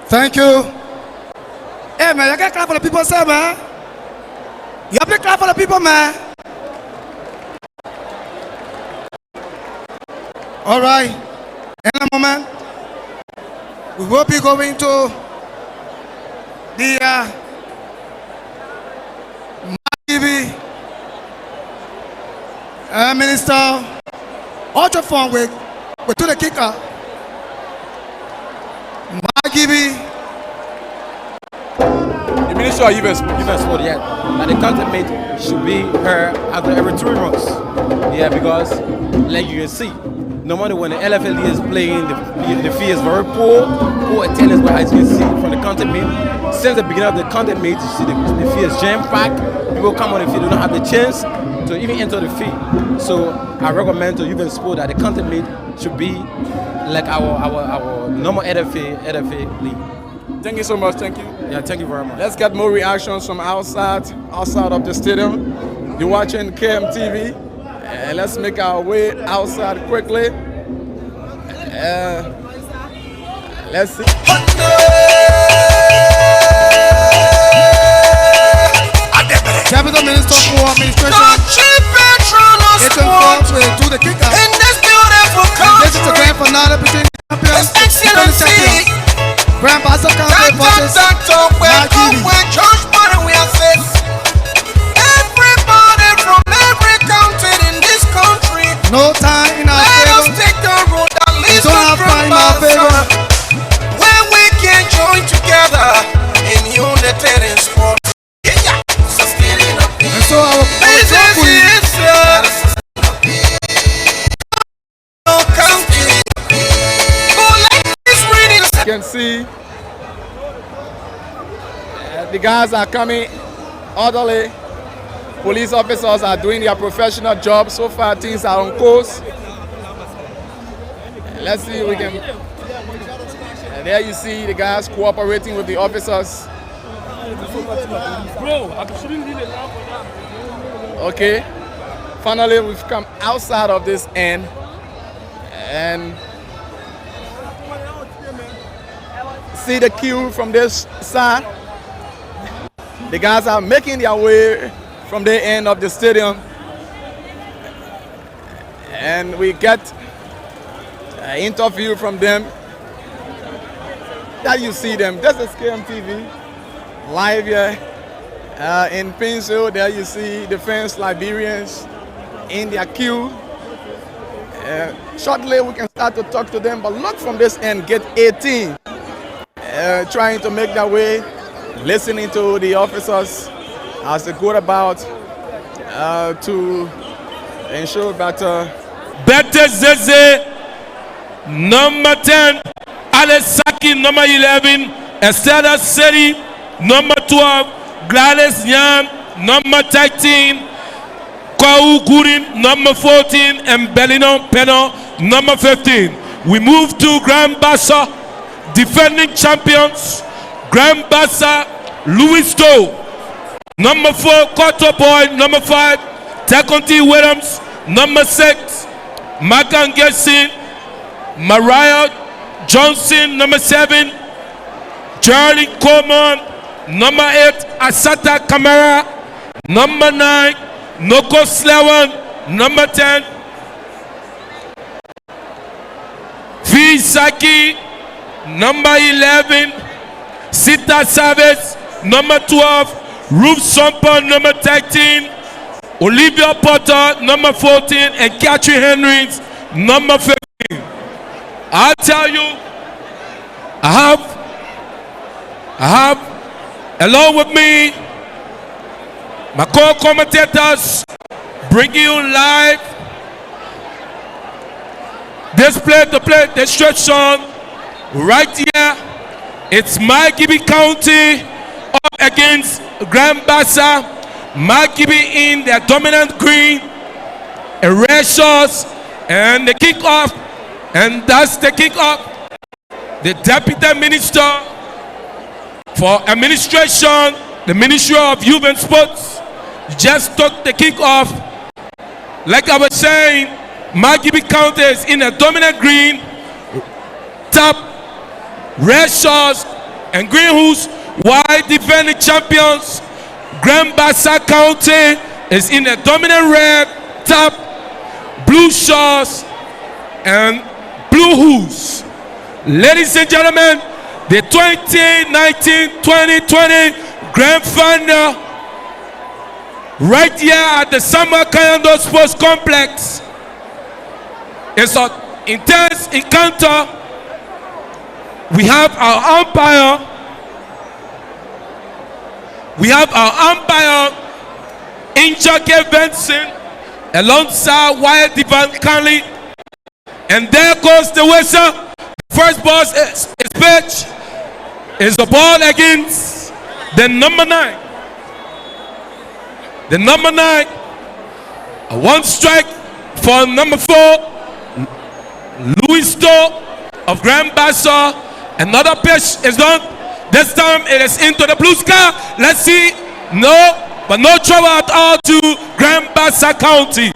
Thank you. Hey man, you gotta clap for the people, sir, man. You have to clap for the people, man. All right. In a moment, we will be going to the TV Minister Ultrafon with to the kicker. Magibi. The Minister of Youth Sport, yeah, that the content mate should be her after every 3 months. Yeah, because like you can see, normally when the LFLD is playing, the fee is very poor attendance, but as you can see from the content mate, since the beginning of the content mate, you see the fee is jam-packed. People come on the field, they don't have the chance to even enter the field. So I recommend to Youth Sport that the content mate should be like our normal LFA league. Thank you so much, thank you. Yeah, thank you very much. Let's get more reactions from outside of the stadium. You're watching KMTV. Let's make our way outside quickly. Let's see. Capital Minister for Administration. It's informed to do the kicker. In this beautiful country. This is the grand finale between champions. Excellency. Grand Bassa Council versus Welcome, where George Biden we are safe. Everybody from every county in this country. No time in our favor. Let us take the road that leads to Grand Bassa, where we can join together in unity in sport. Yeah, sustaining up. And so our You can see the guys are coming orderly. Police officers are doing their professional job. So far, things are on course. Let's see if we can. And there you see the guys cooperating with the officers. Okay. Finally, we've come outside of this end, and see the queue from this side. The guys are making their way from the end of the stadium, and we get an interview from them. That you see them. This is KMTV live here in Pinso. There you see defense Liberians in their queue. Shortly we can start to talk to them, but look from this end, get 18. Trying to make their way, listening to the officers as they go about to ensure that Bete Zeze, number 10, Alessaki, number 11, Estella Seri, number 12, Gladys Nyam, number 13, Kwau Gurin, number 14, and Belino Peno, number 15. We move to Grand Bassa, defending champions, Grand Bassa, Louis Doe, number 4, Cotto Boy, number 5, Takonti Williams, number 6, Makan Gessin, Mariah Johnson, number 7, Charlie Coleman, number 8, Asata Kamara, number 9, Noko Slewan, number 10, Fisaki, number 11, Sita Savage, number 12, Ruth Sompa, number 13, Olivia Potter, number 14, and Catherine Henrys, number 15. I'll tell you, I have, along with me, my co-commentators, bringing you live this play destruction right here. It's Magibi County up against Grand Bassa. Magibi in their dominant green and red shorts, and the kickoff, and that's the kickoff. The Deputy Minister for Administration, the Ministry of Youth and Sports, just took the kickoff. Like I was saying, Magibi County is in a dominant green, top red shorts, and Greenhouse, while defending champions Grand Bassa County is in a dominant red top, blue shorts and blue hoods. Ladies and gentlemen, the 2019-2020 Grand Final right here at the Samba Kayando Sports Complex. It's an intense encounter. We have our umpire. Injake Benson alongside Wyatt Divan Conley. And there goes the whistle. First ball is pitch. Is the ball against the number 9. The number 9. A one strike for number 4. Louis Stowe of Grand Bassa. Another pitch is done. This time it is into the blue sky. Let's see. No, but no trouble at all to Grand Bassa County.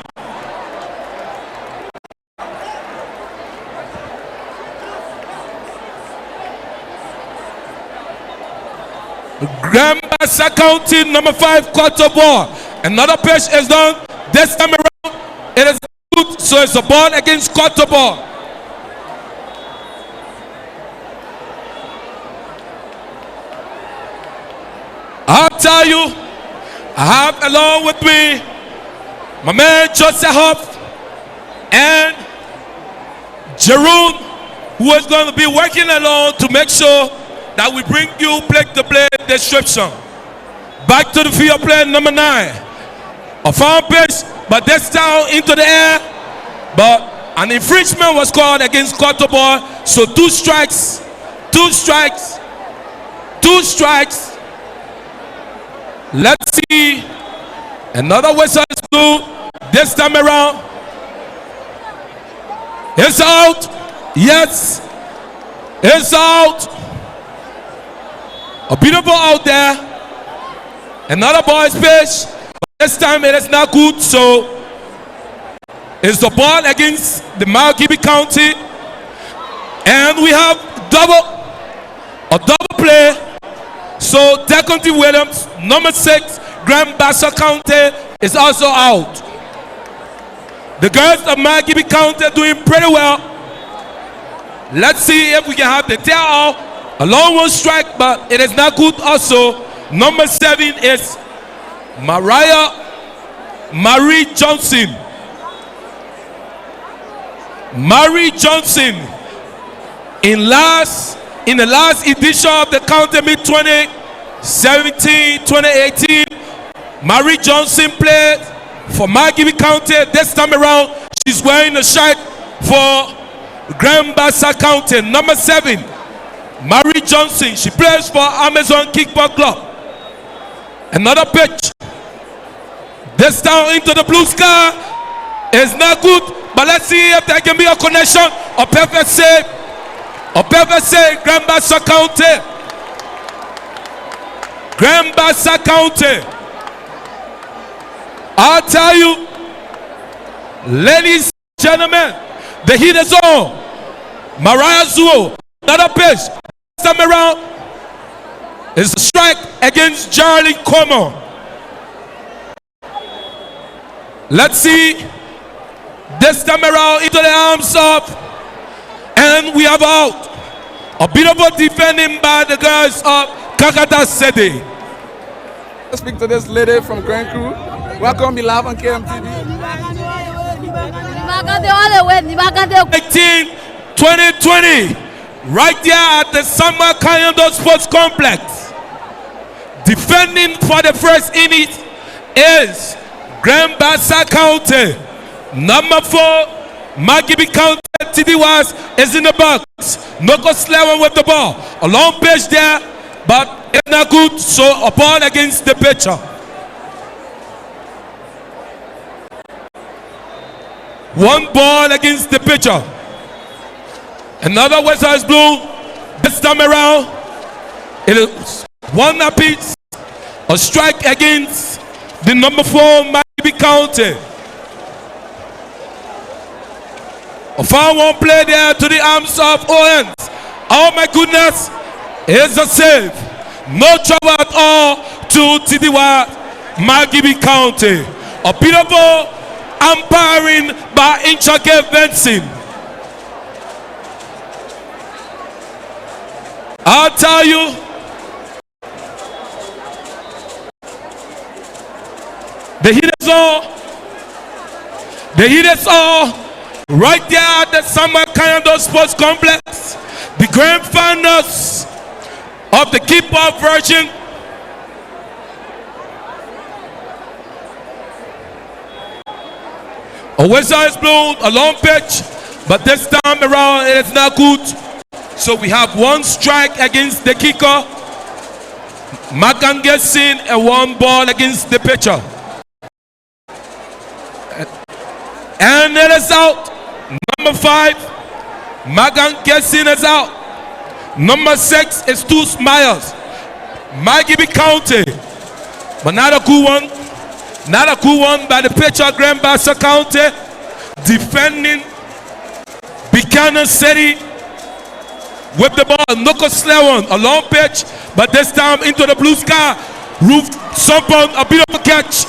Grand Bassa County, number 5, quarter ball. Another pitch is done. This time around, it is good, so it's a ball against quarter ball. I'll tell you, I have along with me my man Joseph Huff and Jerome, who is going to be working along to make sure that we bring you play-to-play description. Back to the field, player number 9. A foul pitch, but this down into the air. But an infringement was called against quarter ball. So 2 strikes, 2 strikes, 2 strikes. Let's see. Another whistle is blue. This time around. It's out. Yes. It's out. A beautiful out there. Another ball is pitched. This time it is not good. So it's the ball against the Margibi County. And we have a double play. So Deconti Williams, number 6, Grand Bassa County, is also out. The girls of Margibi County are doing pretty well. Let's see if we can have the tail out. A long one strike, but it is not good also. Number 7 is Marie Johnson. Marie Johnson. In the last edition of the County Meet 2017-2018, Marie Johnson played for Margibi County. This time around, she's wearing a shirt for Grand Bassa County. Number 7, Marie Johnson. She plays for Amazon Kickball Club. Another pitch. This down into the blue sky is not good, but let's see if there can be a connection. A perfect save. A perfect save, Grand Bassa County. Grand Bassa County. I'll tell you, ladies and gentlemen, the heat is on. Mariah Zuo, another pitch. This time around is a strike against Charlie Como. Let's see. This time around into the arms of, and we have out. A beautiful defending by the girls of Kakata City. Let's speak to this lady from Grand Crew. Welcome, be live on KMTV. 2020, right there at the Samba Kayando Sports Complex. Defending for the first inning is Grand Bassa County. Number 4, Margibi County. Tidiwas is in the box. Noko Slaven with the ball. A long pitch there, but it's not good. So a ball against the pitcher. One ball against the pitcher. Another whistle is blue. This time around, it is one apiece. A strike against the number 4 Margibi County. A foul one play there to the arms of Owens. Oh my goodness. It's a save. No trouble at all to Tidiwa Magibi County. A beautiful umpiring by Inchake Benson. I'll tell you, the heat is all right there at the Samba Kayando Sports Complex. The grand finals of the Keep-Up version. A whistle is blown, a long pitch, but this time around it is not good. So we have one strike against the kicker, Magan Gessin, and one ball against the pitcher. And it is out. Number 5, Magan Gessin is out. Number 6 is 2 Smiles. Magibi County. But not a good one. Not a good one by the pitcher, Grand Bassa County. Defending Buchanan City with the ball. Noko Slewon, a long pitch, but this time into the blue sky. Roof Sompon, a bit of a catch.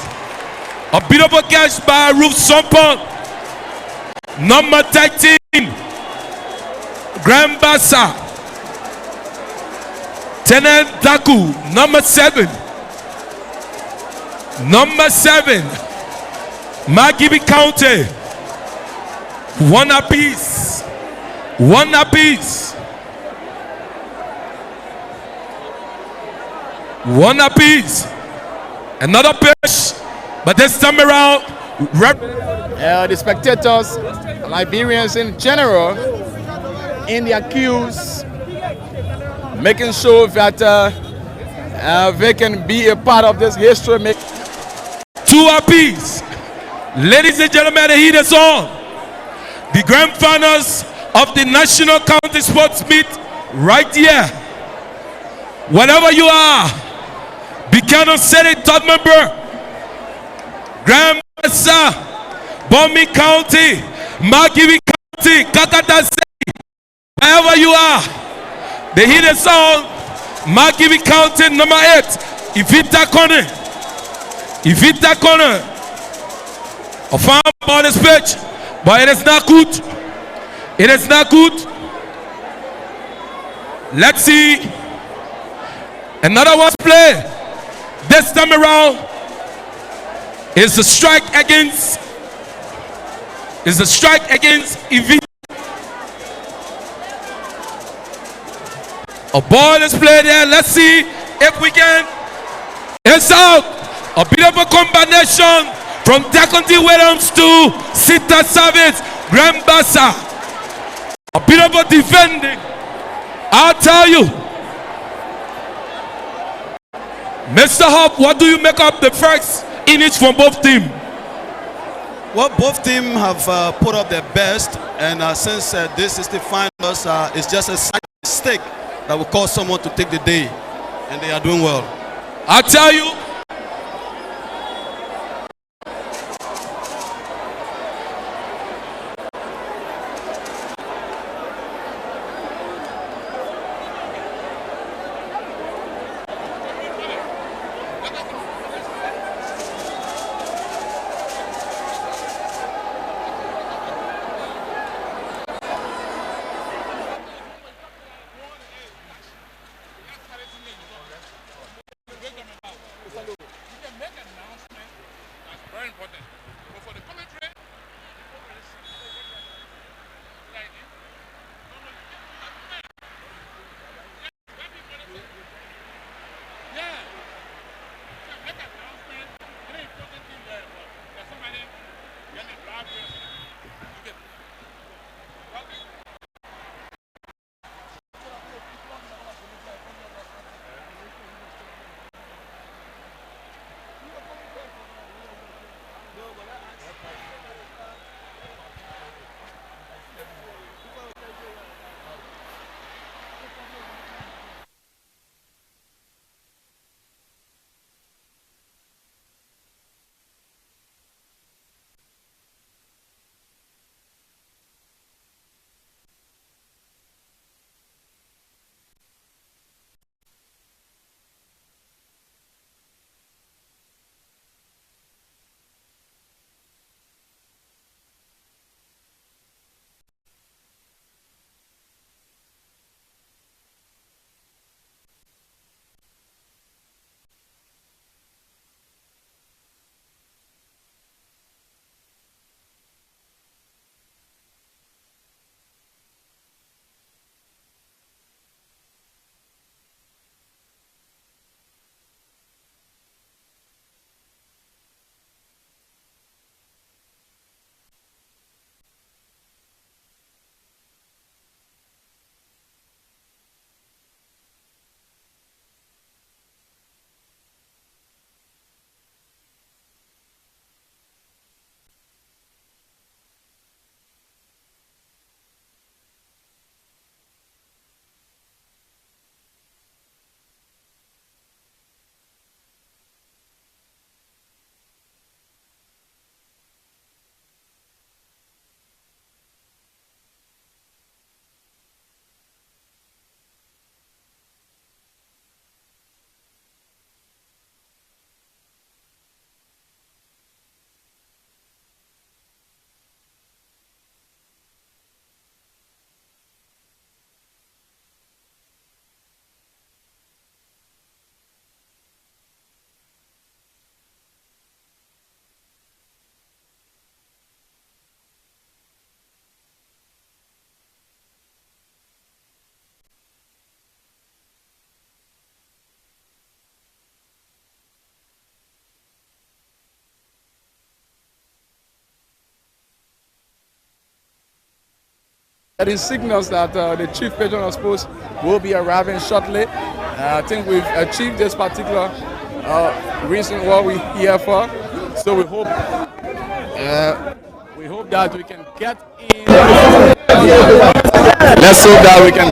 A bit of a catch by Roof Sompon. Number 13, Grand Bassa. Tenen Daku, number 7. Number 7, Magibi County. One apiece. One apiece. One apiece. Another pitch, but this time around, The spectators, Liberians in general, in their queues, making sure that they can be a part of this history. 2 apiece. Ladies and gentlemen, the heat is on. The grand finals of the National County Sports Meet right here. Wherever you are, Buchanan City, Tottenham, Grand Bassa, Bomi County, Magibi County, Kakata City, wherever you are, the heat is on. Magibi County, number 8, Ivita Kone. Ivita Kone. A farm on this pitch, but it is not good. It is not good. Let's see. Another one's play. This time around is the strike against Ivita. A ball is played there. Let's see if we can. It's out. A bit of a combination from Dakonti Williams to Sita Savage, Grand Bassa. A bit of a defending. I'll tell you. Mr. Hop, what do you make up the first innings from both teams? Well, both teams have put up their best, and since this is the finals, it's just a slight mistake that will cause someone to take the day, and they are doing well. I'll tell you. It signals that the chief patron of sports will be arriving shortly. I think we've achieved this particular reason what we're here for. So we hope that we can get in. Let's hope that we can.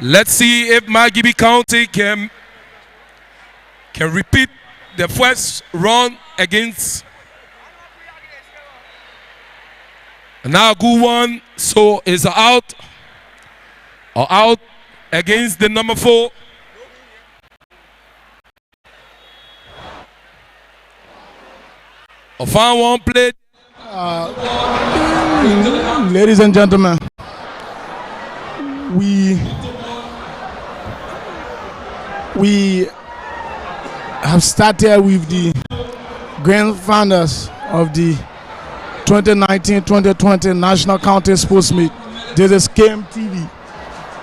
Let's see if Margibi County can repeat the first run against. Now a good one, so is out against the number 4. A fine one played. Ladies and gentlemen, we have started with the grand finals of the 2019-2020 National County Sports Meet. This is KMTV.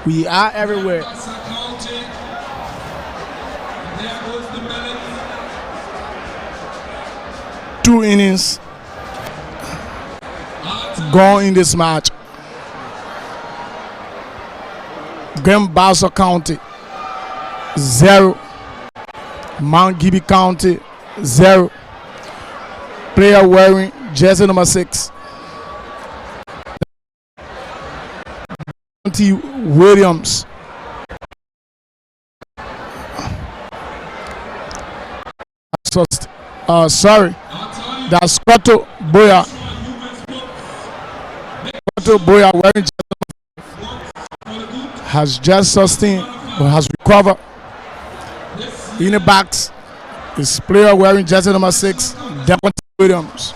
We are everywhere. Two innings gone in this match. Grand Bassa County 0, Mount Gibby County 0. Player wearing jersey number 6. Williams. Sorry, that's Scotto Boya. Scotto Boya wearing has just sustained or has recovered. In the box is player wearing jersey number 6, Devontae Williams.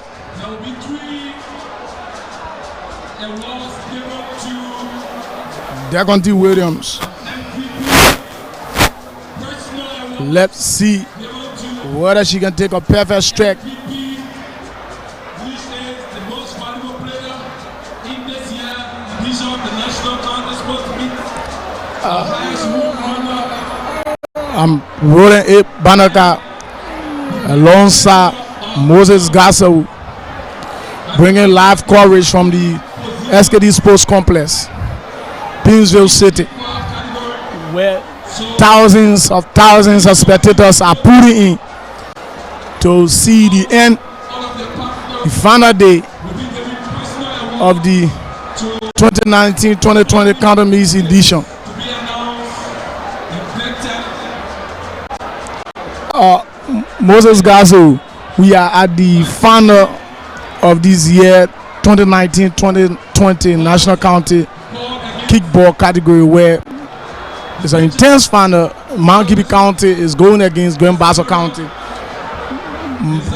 Devontae Williams. Let's see whether she can take a perfect strike. I'm rolling it Banaka alongside Moses Gassau, bringing live coverage from the SKD Sports Complex, Pinsville City, where thousands of spectators are putting in to see the end, the final day of the 2019-2020 County Mix edition. Moses Gazo, we are at the final of this year 2019-2020 National County Kickball category, where it's an intense final. Mount Gilead County is going against Grand Bassa County.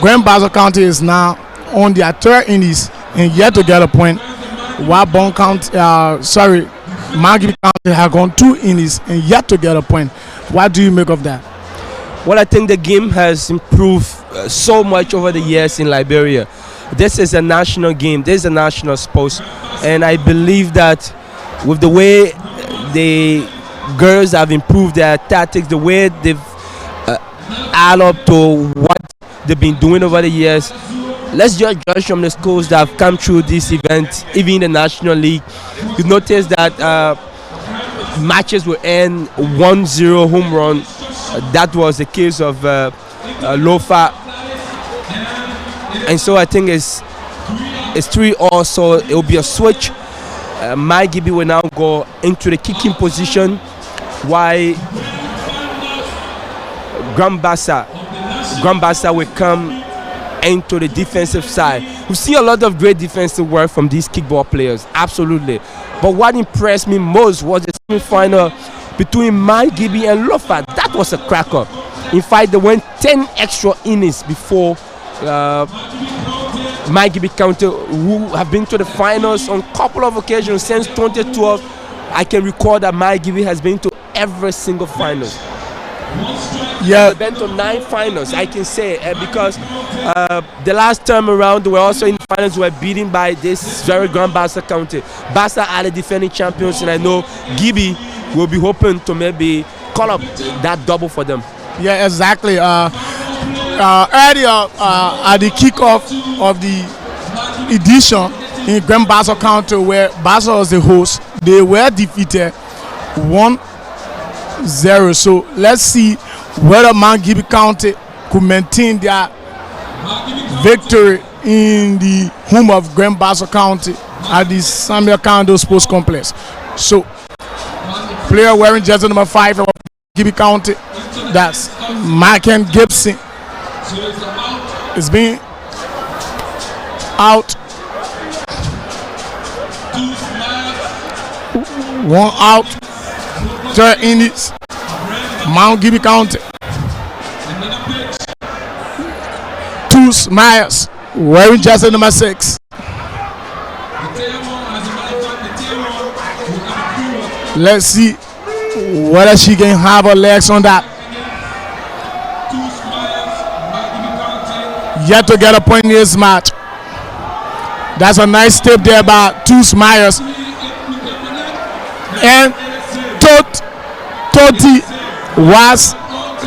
Grand Bassa County is now on their third innings and yet to get a point, while Mount Gilead County have gone 2 innings and yet to get a point. What do you make of that? Well, I think the game has improved so much over the years in Liberia. This is a national game. This is a national sport, and I believe that with the way the girls have improved their tactics, the way they've add up to what they've been doing over the years, let's just judge from the schools that have come through this event, even in the National League. You notice that matches will end 1-0 home run. That was the case of Lofa, and so I think it's 3-all. So it will be a switch. My Gibi will now go into the kicking position, while Grand Bassa will come into the defensive side. We've seen a lot of great defensive work from these kickball players, absolutely. But what impressed me most was the semi-final between My Gibi and Lofa. That was a cracker. In fact, they went 10 extra innings before My Gibi County, who have been to the finals on a couple of occasions since 2012. I can recall that My Gibi has been to every single finals. Yeah, They've been to 9 finals, I can say, because the last time around they were also in the finals, were beaten by this very Grand Bassa County. Bassa are the defending champions, and I know Gibi will be hoping to maybe call up that double for them. yeah, exactly. Earlier at the kickoff of the edition in Grand Bassa County, where Bassa was the host, they were defeated 1-0. So let's see whether Mount Gilead County could maintain their victory in the home of Grand Bassa County at the Samuel Kando Sports Complex. So, player wearing jersey number 5 of Gilead County, that's Michael Gibson, is being out. 1 out, 3rd innings, Mount Gilead County. Tus Myers wearing jersey number 6. Let's see whether she can have her legs on that. Yet to get a point in this match. That's a nice step there by Tus Myers. And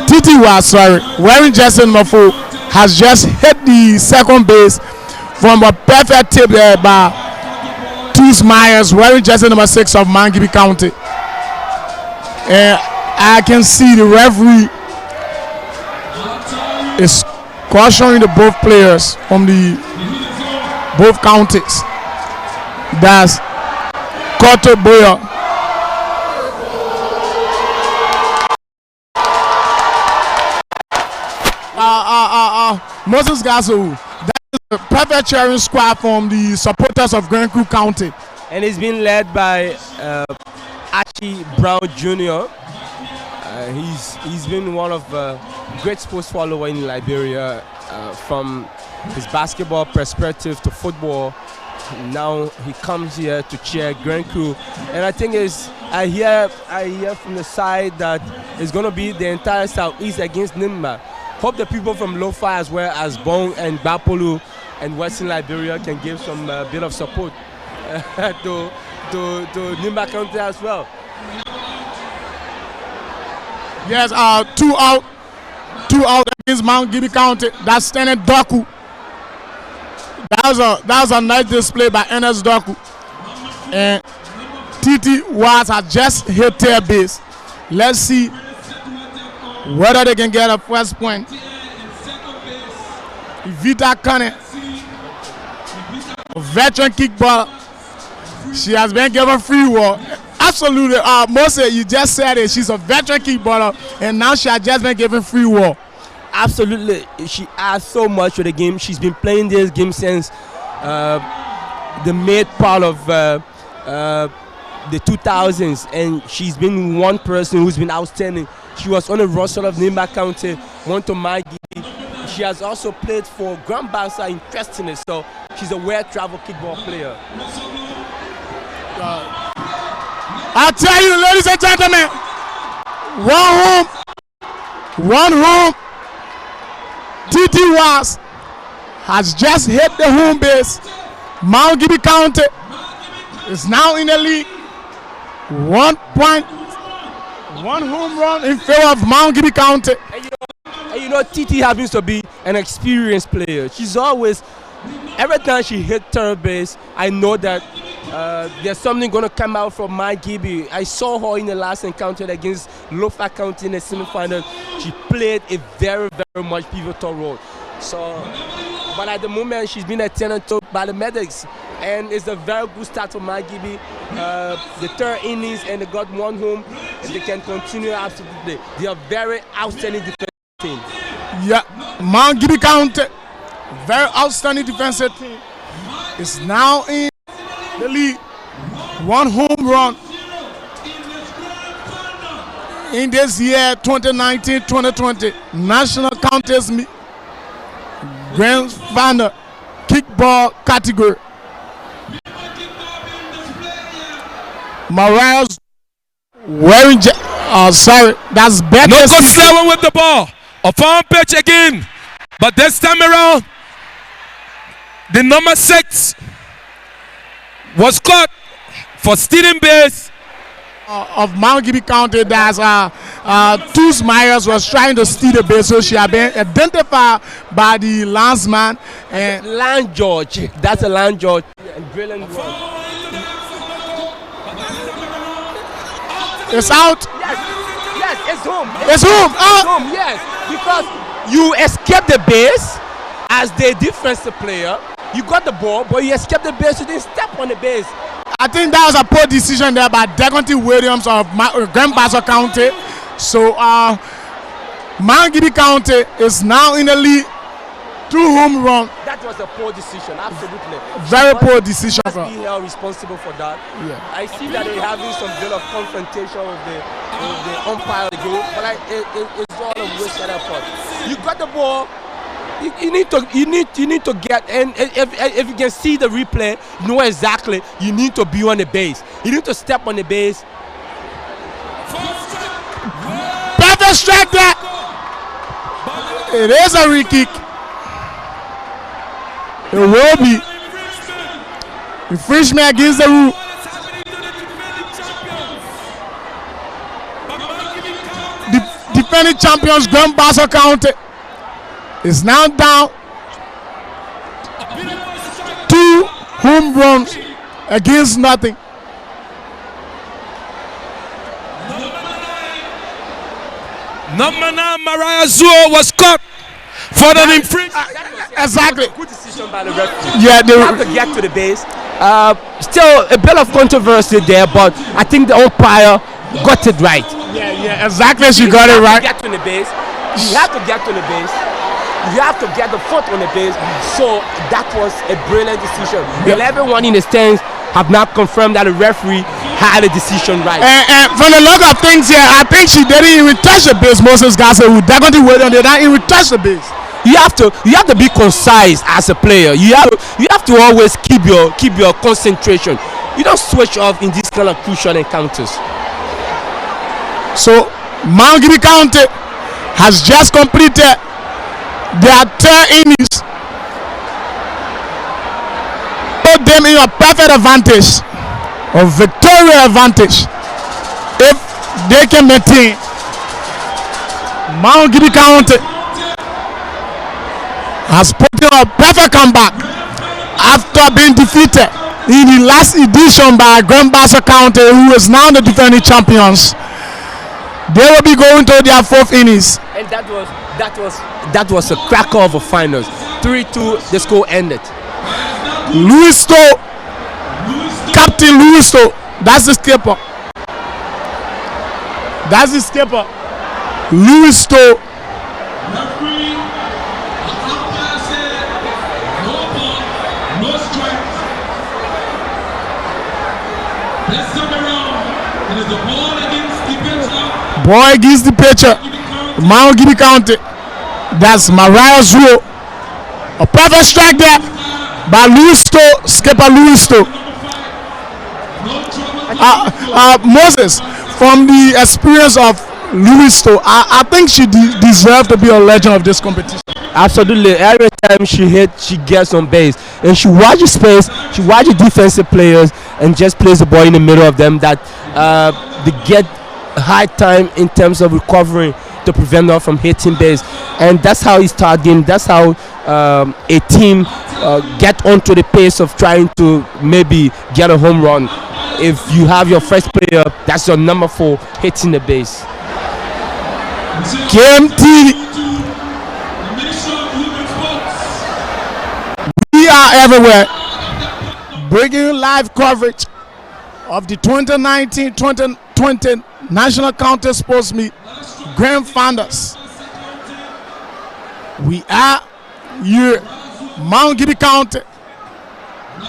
Titi was wearing jersey number 4, has just hit the second base from a perfect tip there by Tus Myers wearing jersey number 6 of Mount Gilead County. And I can see the referee is cautioning the both players from the both counties. That's Koto Boyer. Moses Gazo, that is a perfect cheering squad from the supporters of Grand Crew County. And it's been led by Archie Brown Jr. He's been one of great sports follower in Liberia, from his basketball perspective to football. Now he comes here to cheer Grand Crew, and I think I hear from the side that it's going to be the entire Southeast against Nimba. Hope the people from Lofa as well as Bong and Bapolu and Western Liberia can give some bit of support to Nimba County as well. Yes, 2 out against Mount Gilead County. That's Ernest Doku. That was a nice display by Ernest Doku. And Titi was has just hit their base. Let's see whether they can get a first point. Vita Kane, a veteran kickballer. She has been given free war. Absolutely, Moses, you just said it. She's a veteran kickballer, and now she has just been given free war. Absolutely, she adds so much to the game. She's been playing this game since the mid part of the 2000s, and she's been one person who's been outstanding. She was on the roster of Nimba County, went to Maggie. She has also played for Grand Bassa in Preston, so she's a well-traveled kickball player. I tell you, ladies and gentlemen, one home, TT Was has just hit the home base. Mount Gibby County is now in the league. 1 point, one home run in favor of Mount Gibby County. And you know, TT happens to be an experienced player. She's always, every time she hit third base, I know that there's something going to come out from Mount Gibby. I saw her in the last encounter against Lofa County in the semifinal. She played a very, very much pivotal role. So, but at the moment, she's been attended to by the medics. And it's a very good start for Mount Gibby. The third innings, and they got one home, and they can continue absolutely. They are very outstanding defensive team. Yeah, Mount Gibby County, very outstanding defensive team, is now in the league. One home run in this year 2019-2020 National Counties Grand Final kickball category. Mariah's wearing sorry, that's better. Noko 7 with the ball. A farm pitch again. But this time around, the number 6 was caught for stealing base. Of Mount Gibby County, that's Tools Myers was trying to steal the base, so she had been identified by the landsman and Land George. That's a Land George. Brilliant run. It's out. Yes, it's home. It's home. It's home, yes. Because you escaped the base as the defensive player. You got the ball, but you escaped the base. You didn't step on the base. I think that was a poor decision there by Degonti Williams of Grand Bassa County. So Mount Gibby County is now in the league. 2 home run. That was a poor decision, absolutely. Very poor decision. Must be held responsible for that. Yeah. I see that they're having some bit of confrontation with the umpire again, but it's all a wasted effort. You got the ball. You need to get, and if you can see the replay, you know exactly you need to be on the base. You need to step on the base. Perfect strike there. It is a free kick. It will be. Infringement against the rule. The defending champions Grand Bassa County is now down 2 home runs against nothing. Number 9, Mariah Zuo was caught for an infringement. Exactly. Good decision by the referee. Yeah, they have to get to the base. Still a bit of controversy there, but I think the umpire got it right. Yeah, exactly. She got it right. Get to the base. You have to get to the base. You have to get the foot on the base. So that was a brilliant decision. Everyone in the stands have not confirmed that the referee had a decision right. And from the look of things here, I think she didn't even touch the base. Moses Garza, who definitely waited, they didn't even touch the base. You have to be concise as a player. You have to always keep your concentration. You don't switch off in these kind of crucial encounters. So Mount Gibby County has just completed their 3rd innings. Put them in a perfect advantage, a victorious advantage, if they can maintain. Mount Gibby County has put in a perfect comeback after being defeated in the last edition by Grand Bassa County, who is now the defending champions. They will be going to their 4th innings. And that was a cracker of a finals. 3-2, the score ended. Louis Stowe, Captain Louis Stowe, that's the skipper. That's the skipper. Louis Stowe. Boy against the pitcher. Mount Gibby County. That's Mariah Zuo. A perfect strike there by Louis Stowe, skipper Louis Stowe. Moses, from the experience of Louis Stowe, I think she deserves to be a legend of this competition. Absolutely. Every time she hits, she gets on base. And she watches space, she watches defensive players, and just plays the ball in the middle of them that they get high time in terms of recovering to prevent them from hitting base. And that's how you start game. That's how a team get onto the pace of trying to maybe get a home run. If you have your first player, that's your number 4 hitting the base. KMT, we are everywhere, bringing live coverage of the 2019-2020 National County Sports Meet Grand Finals. We are here. Mount Gibby County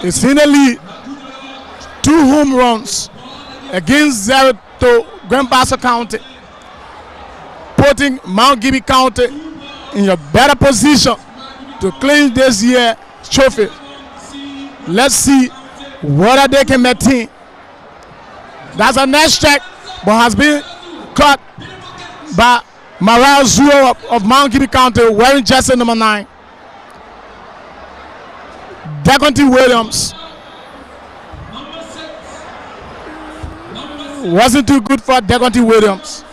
is in the lead. 2 home runs against 0 to Grand Bassa County, putting Mount Gibby County in a better position to claim this year's trophy. Let's see whether they can maintain. That's a next check, but has been cut by Mariah Zuo of Mount Gibby County, wearing jersey number 9. Deconte Williams wasn't too good for Deconte Williams.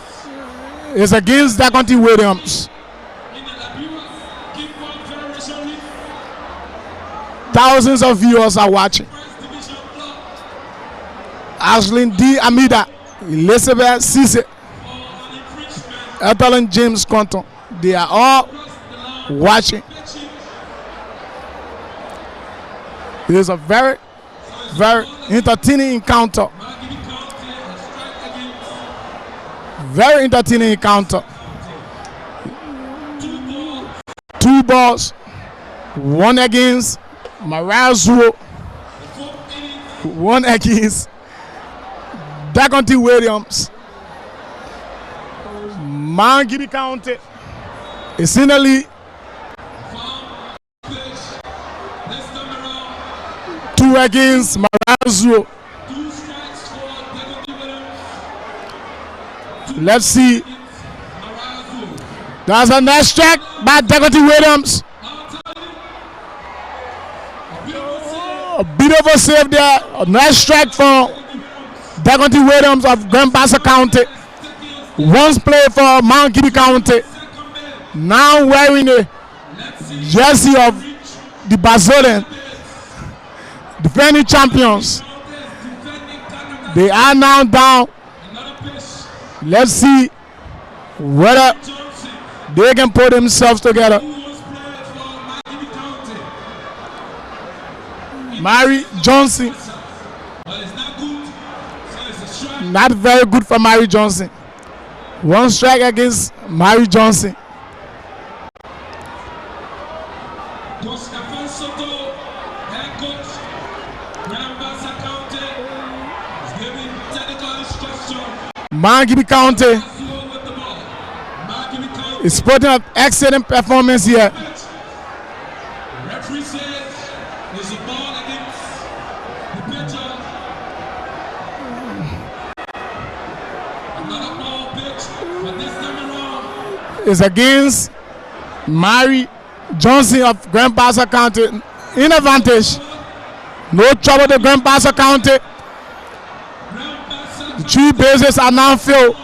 It's against Deconte Williams. Thousands of viewers are watching. Ashlyn D. Amida, Elizabeth Cisse, Ethelyn James Compton, they are all watching. It is a very, very entertaining encounter. Very entertaining encounter. 2 balls, 1 against Mariah Zuo, 1 against Deconte Williams. Mount Gibby County is in the lead. 2 against Mariah Zuo. Let's see. That's a nice track by Deconte Williams. A bit of a save there. A nice strike from Deconte Williams of Grand Bassa County. Once played for Mount Gibby County. Now wearing the jersey of the Basotho, defending champions. They are now down. Let's see whether they can put themselves together. Mary Johnson. Not very good for Mary Johnson. 1 strike against Mary Johnson. Mount Gibby County is putting up excellent performance here. It's against Mary Johnson of Grand Bassa County in advantage. No trouble to Grand Bassa County. The 3 bases are now filled.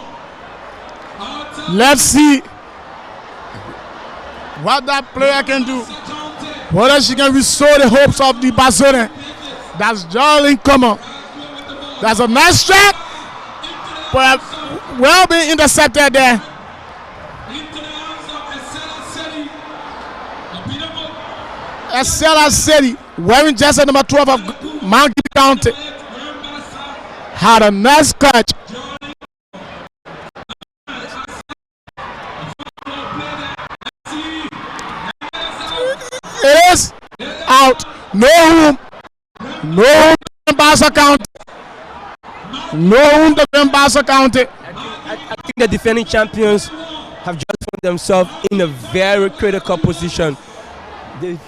Let's see what that player can do. Whether she can restore the hopes of the Basotho. That's Jarlene Comer. That's a nice strike. But well being intercepted there. Estella City, wearing jersey number 12 of Mount Gibby County, had a nice catch. It is out. No room. No room to Grambassa County. No room to Grambassa County. I think the defending champions have just found themselves in a very critical position. They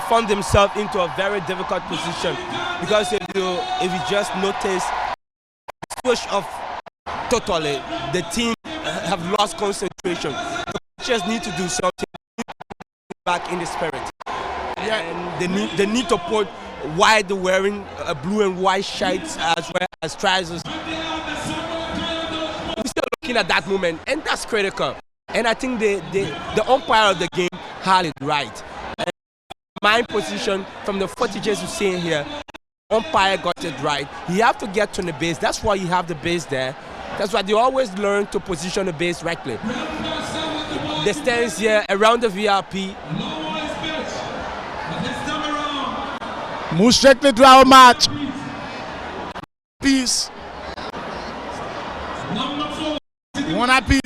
found themselves into a very difficult position because if you just notice, switch off totally, the team have lost concentration. The coaches need to do something back in the spirit. Yeah, and they need to put why they're wearing blue and white shirts as well as trousers. We're still looking at that moment, and that's critical. And I think the umpire of the game had it right. And my position from the footage you're seeing here, umpire got it right. He have to get to the base. That's why you have the base there. That's why they always learn to position the base correctly. The stands here around the VIP. Move strictly to our match. Peace. One apiece.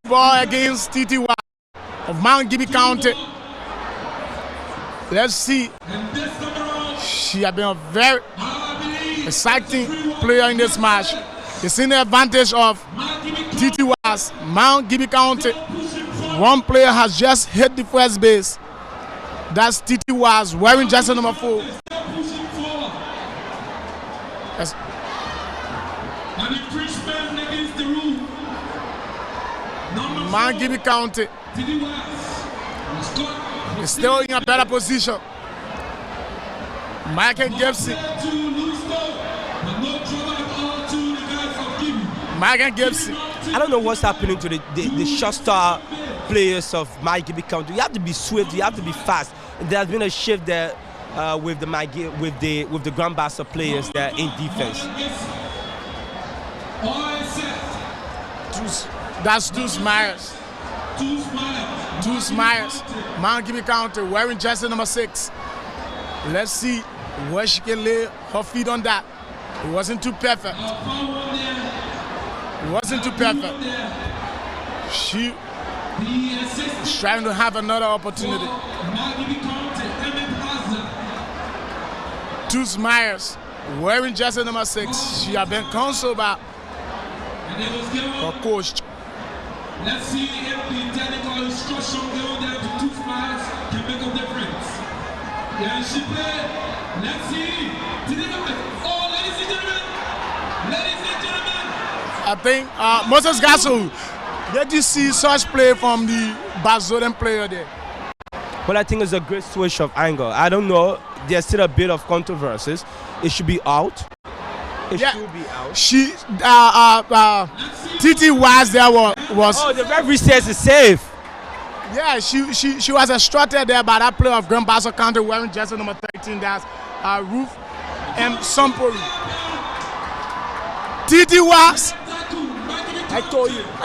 Ball against TTY of Mount Gibby County. Let's see. She has been a very exciting player in this match. It's in the advantage of TTY's Mount Gibby County. One player has just hit the first base. That's TTY's wearing jersey number 4. Yes. Mount Gibby County is still in a better position. Michael Gibson. Michael Gibson. I don't know what's happening to the short star players of Mount Gibby County. You have to be swift. You have to be fast. There's been a shift there with the Grambassa players there in defense. That's Deuce Myers. Deuce Myers. Mount Gibby County wearing jersey number 6. Let's see where she can lay her feet on that. It wasn't too perfect. It wasn't too perfect. She is trying to have another opportunity. Deuce Myers wearing jersey number 6. She has been counseled by her coach. Let's see if the technical instruction given there to Deuce Myers can make a difference. Yeah, she played. Let's see. Oh, ladies and gentlemen. Ladies and gentlemen. I think Moses Gassou, did you see such play from the Bazoran player there? Well, I think it's a great switch of angle. I don't know. There's still a bit of controversies. It should be out. It should be out. She, TT was there was. Oh, the referee says it's safe. Yeah, she was instructed there by that player of Grambassa County wearing jersey number 13. That's Ruth M. Sampori. TT was. I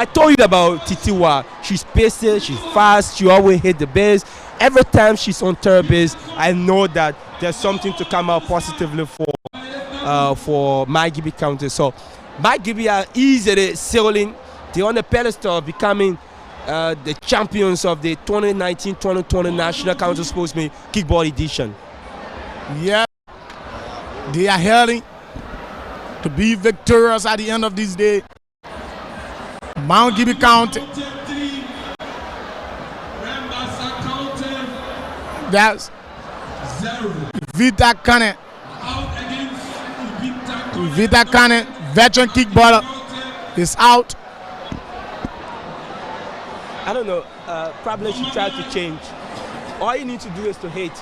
told you about Titiwa. She's pacey, she's fast, she always hit the base. Every time she's on third base, I know that there's something to come out positively for Mount Gibby County. So Mount Gibby are easily sailing. They're on the pedestal of becoming the champions of the 2019-2020 National County Sportsman Kickball Edition. Yeah, they are heading to be victorious at the end of this day. Mount Gibby County. That's Vita Kane. Vita Kane, veteran kickballer, is out. I don't know. Probably she tried to change. All you need to do is to hit.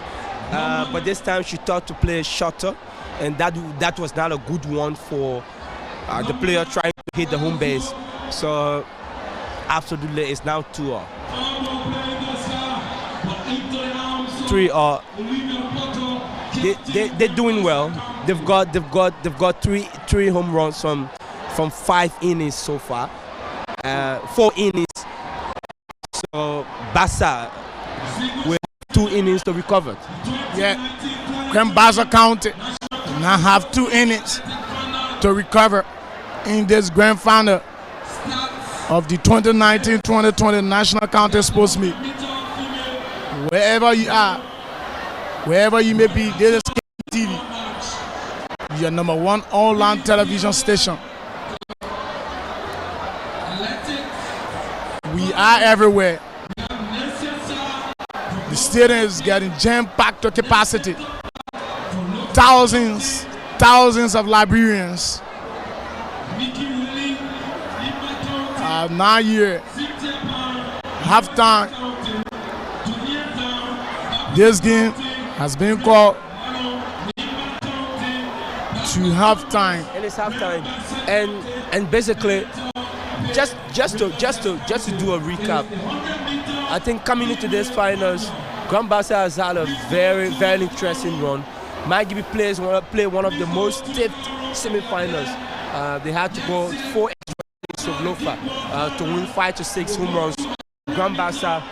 But this time she thought to play shorter, and that was not a good one for the player trying to hit the home base. So absolutely, it's now 2-3. they're doing well. They've got three home runs from 5 innings so far, 4 innings. So Bassa will have 2 innings to recover. Yeah, Grand Bassa County now have 2 innings to recover in this grand final of the 2019-2020 National County Sports Meet. Wherever you are, wherever you may be, this is KTV, your #1 online television station. We are everywhere. The stadium is getting jam-packed to capacity. Thousands of Liberians are now here. Halftime. This game has been called to halftime. And it's halftime. And basically, just to do a recap, I think coming into this finals, Grand Bassa has had a very interesting run. Mike Gibby players want to play one of the most stiff semi-finals. They had to go 4 extra innings of Lofa to win 5 to 6 home runs. Grand Bassa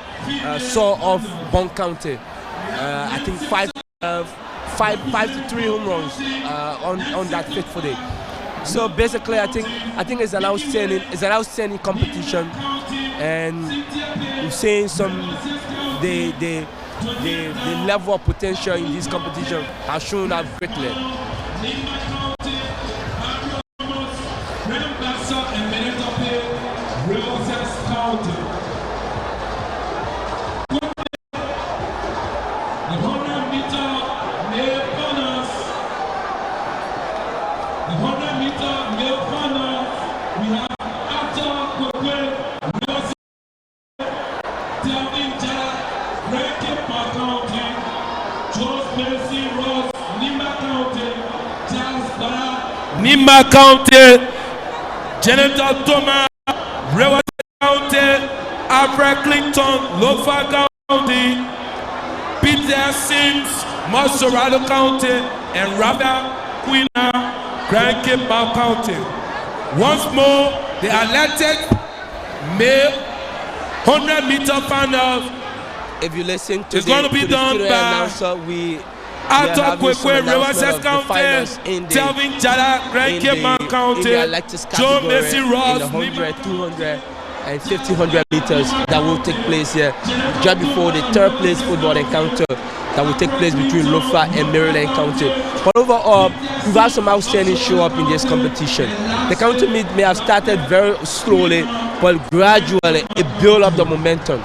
saw off Bon County. I think 5 to 3 home runs on that fateful day. So basically, I think it's an outstanding competition, and we're seeing the level of potential in this competition has shown up greatly. Nimba County, Jonathan Thomas, Rewa County, Alfred Clinton, Lofa County, Peter Sims, Mosorado County, and Rabia Quina, Grand Cape County. Once more, the athletic male 100-meter final. If you listen to it's going to be done by Arthur Kwekwe, Rivers County, Telvin Jada, Grand Cape County, Joe Messi Ross, 100, 200, and 1500 meters that will take place here just before the third place football encounter that will take place between Lofa and Maryland County. But overall, we've had some outstanding show up in this competition. The county meet may have started very slowly, but gradually it built up the momentum.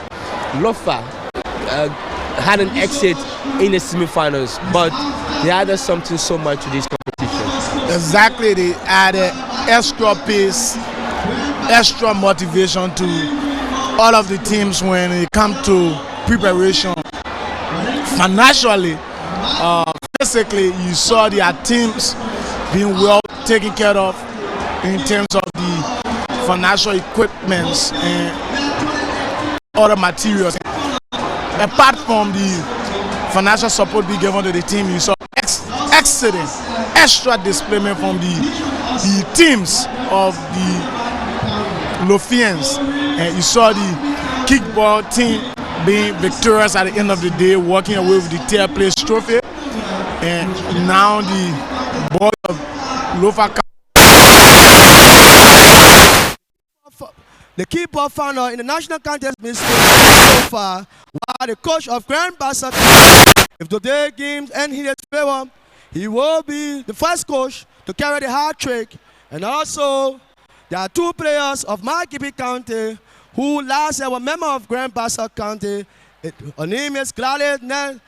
Lofa had an exit in the semi-finals, but they added something so much to this competition. Exactly, they added extra pace, extra motivation to all of the teams when it comes to preparation. Financially, basically, you saw their teams being well taken care of in terms of the financial equipments and other materials. Apart from the financial support being given to the team, you saw excellent, extra displacement from the teams of the Lofians. And you saw the kickball team being victorious at the end of the day, walking away with the third place trophy. And now the boys of Lofa. The key ball founder in the national contest been so far, while the coach of Grand Bassa, if today games end in his favor, he will be the first coach to carry the hat trick. And also, there are 2 players of Margibi County who last year were member of Grand Bassa County. Her name is Gladys Nell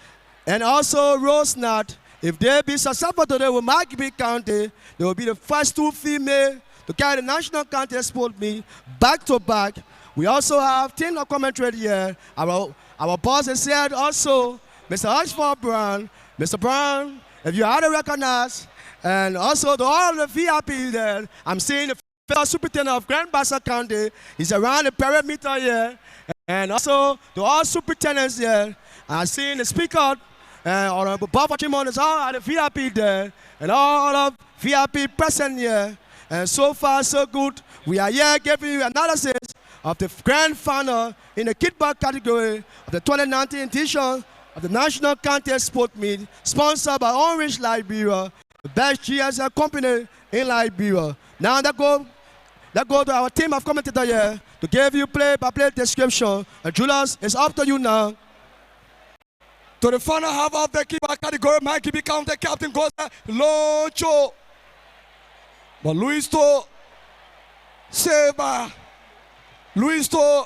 and also Rose Nat. If they be successful today with Margibi County, they will be the first 2 female to carry the national contest sport meet back to back. We also have team of commentary here. Our boss is here also, Mr. Ashford Brown. Mr. Brown, if you had to recognize, and also to all of the VIP there, I'm seeing the first superintendent of Grand Bassa County. He's around the perimeter here. And also to all superintendents here, I'm seeing the speaker and Honorable Bob Chimon is all at the VIP there, and all of VIP present here. And so far, so good. We are here giving you analysis of the grand final in the kickback category of the 2019 edition of the National County Sport Meet, sponsored by Orange Liberia, the best GSL company in Liberia. Now that go to our team of commentators here to give you play-by-play description. And Julius, it's up to you now. To the final half of the kickback category, Mike Gibby County captain goes Loncho. But Luis To saved by Luis To.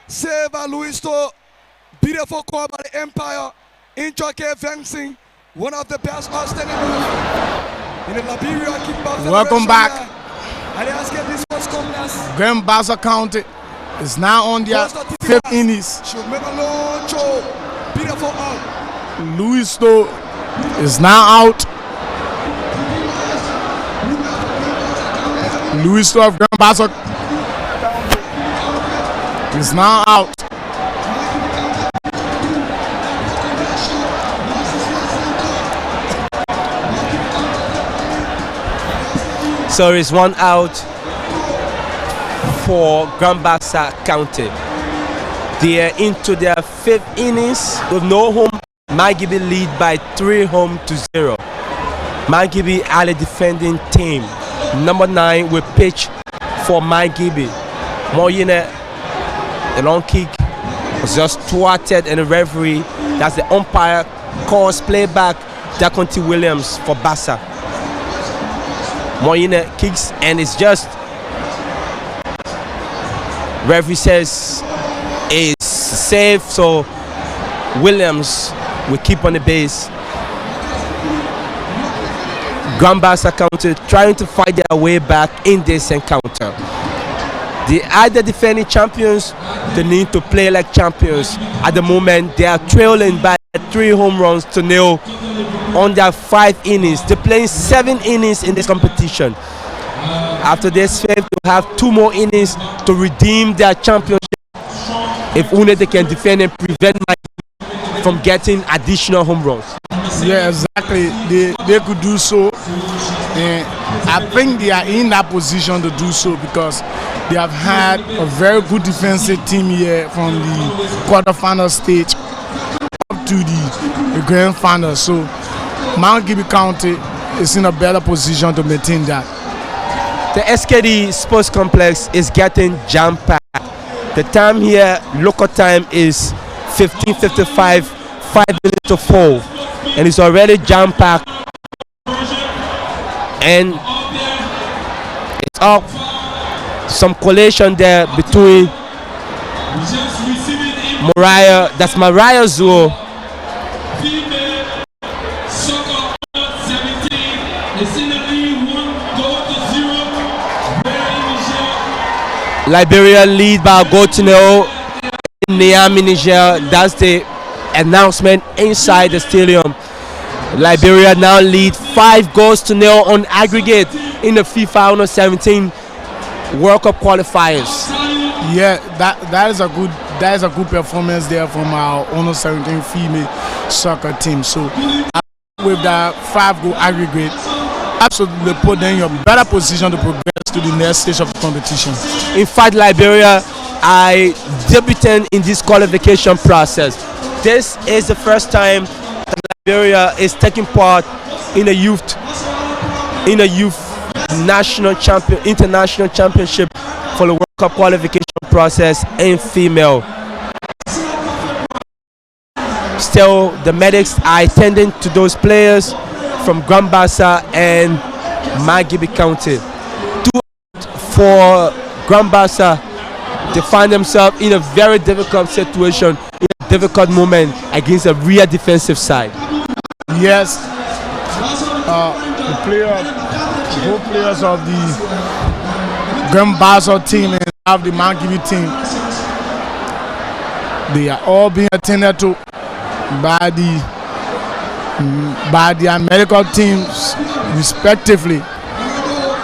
Saved by Luis To. Beautiful call by the Empire. Intricate fencing. One of the best outstanding in the Liberia kickback. Welcome back. Grand Bassa County is now on their 5th innings. Beautiful out. Luis To is now out. Luis To of Grand Bassa is now out. So it's one out for Grand Bassa County. They are into their 5th innings with no home. Magibi lead by 3-0. Magibi are the defending team. Number 9 will pitch for Magibi. Moyine, the long kick was just thwarted, and the referee, that's the umpire, calls playback Daconte Williams for Bassa. Moyine kicks and it's just, referee says it's safe, so Williams will keep on the base. Grand Bassa County trying to fight their way back in this encounter. They are the defending champions. They need to play like champions. At the moment, they are trailing by 3 home runs to 0 on their 5 innings. They're playing 7 innings in this competition. After this, they have 2 more innings to redeem their championship. If only they can defend and prevent Mike from getting additional home runs. Yeah, exactly. They could do so. And I think they are in that position to do so because they have had a very good defensive team here from the quarterfinal stage up to the grand final. So Mount Gibby County is in a better position to maintain that. The SKD Sports Complex is getting jam-packed. The time here, local time, is 15:55, 5 minutes to 4, and it's already jam-packed. And it's up some collation there between Mariah, that's Mariah Zoo, Liberia lead by a goal to 0 in Niamey, Niger. That's the announcement inside the stadium. Liberia now lead 5 goals to 0 on aggregate in the FIFA Under 17 World Cup qualifiers. Yeah, that is a good performance there from our Under 17 female soccer team. So with that 5-goal aggregate, absolutely put them in a better position to progress to the next stage of the competition. In fact, Liberia are debutant in this qualification process. This is the first time that Liberia is taking part in a youth international championship for the World Cup qualification process in female. Still, the medics are attending to those players from Grand Bassa and Magibi County. 2 for Grand Bassa. They find themselves in a very difficult situation, in a difficult moment against a real defensive side. Yes, both players of the Grand Bassa team and of the Magibi team, they are all being attended to by their medical teams respectively.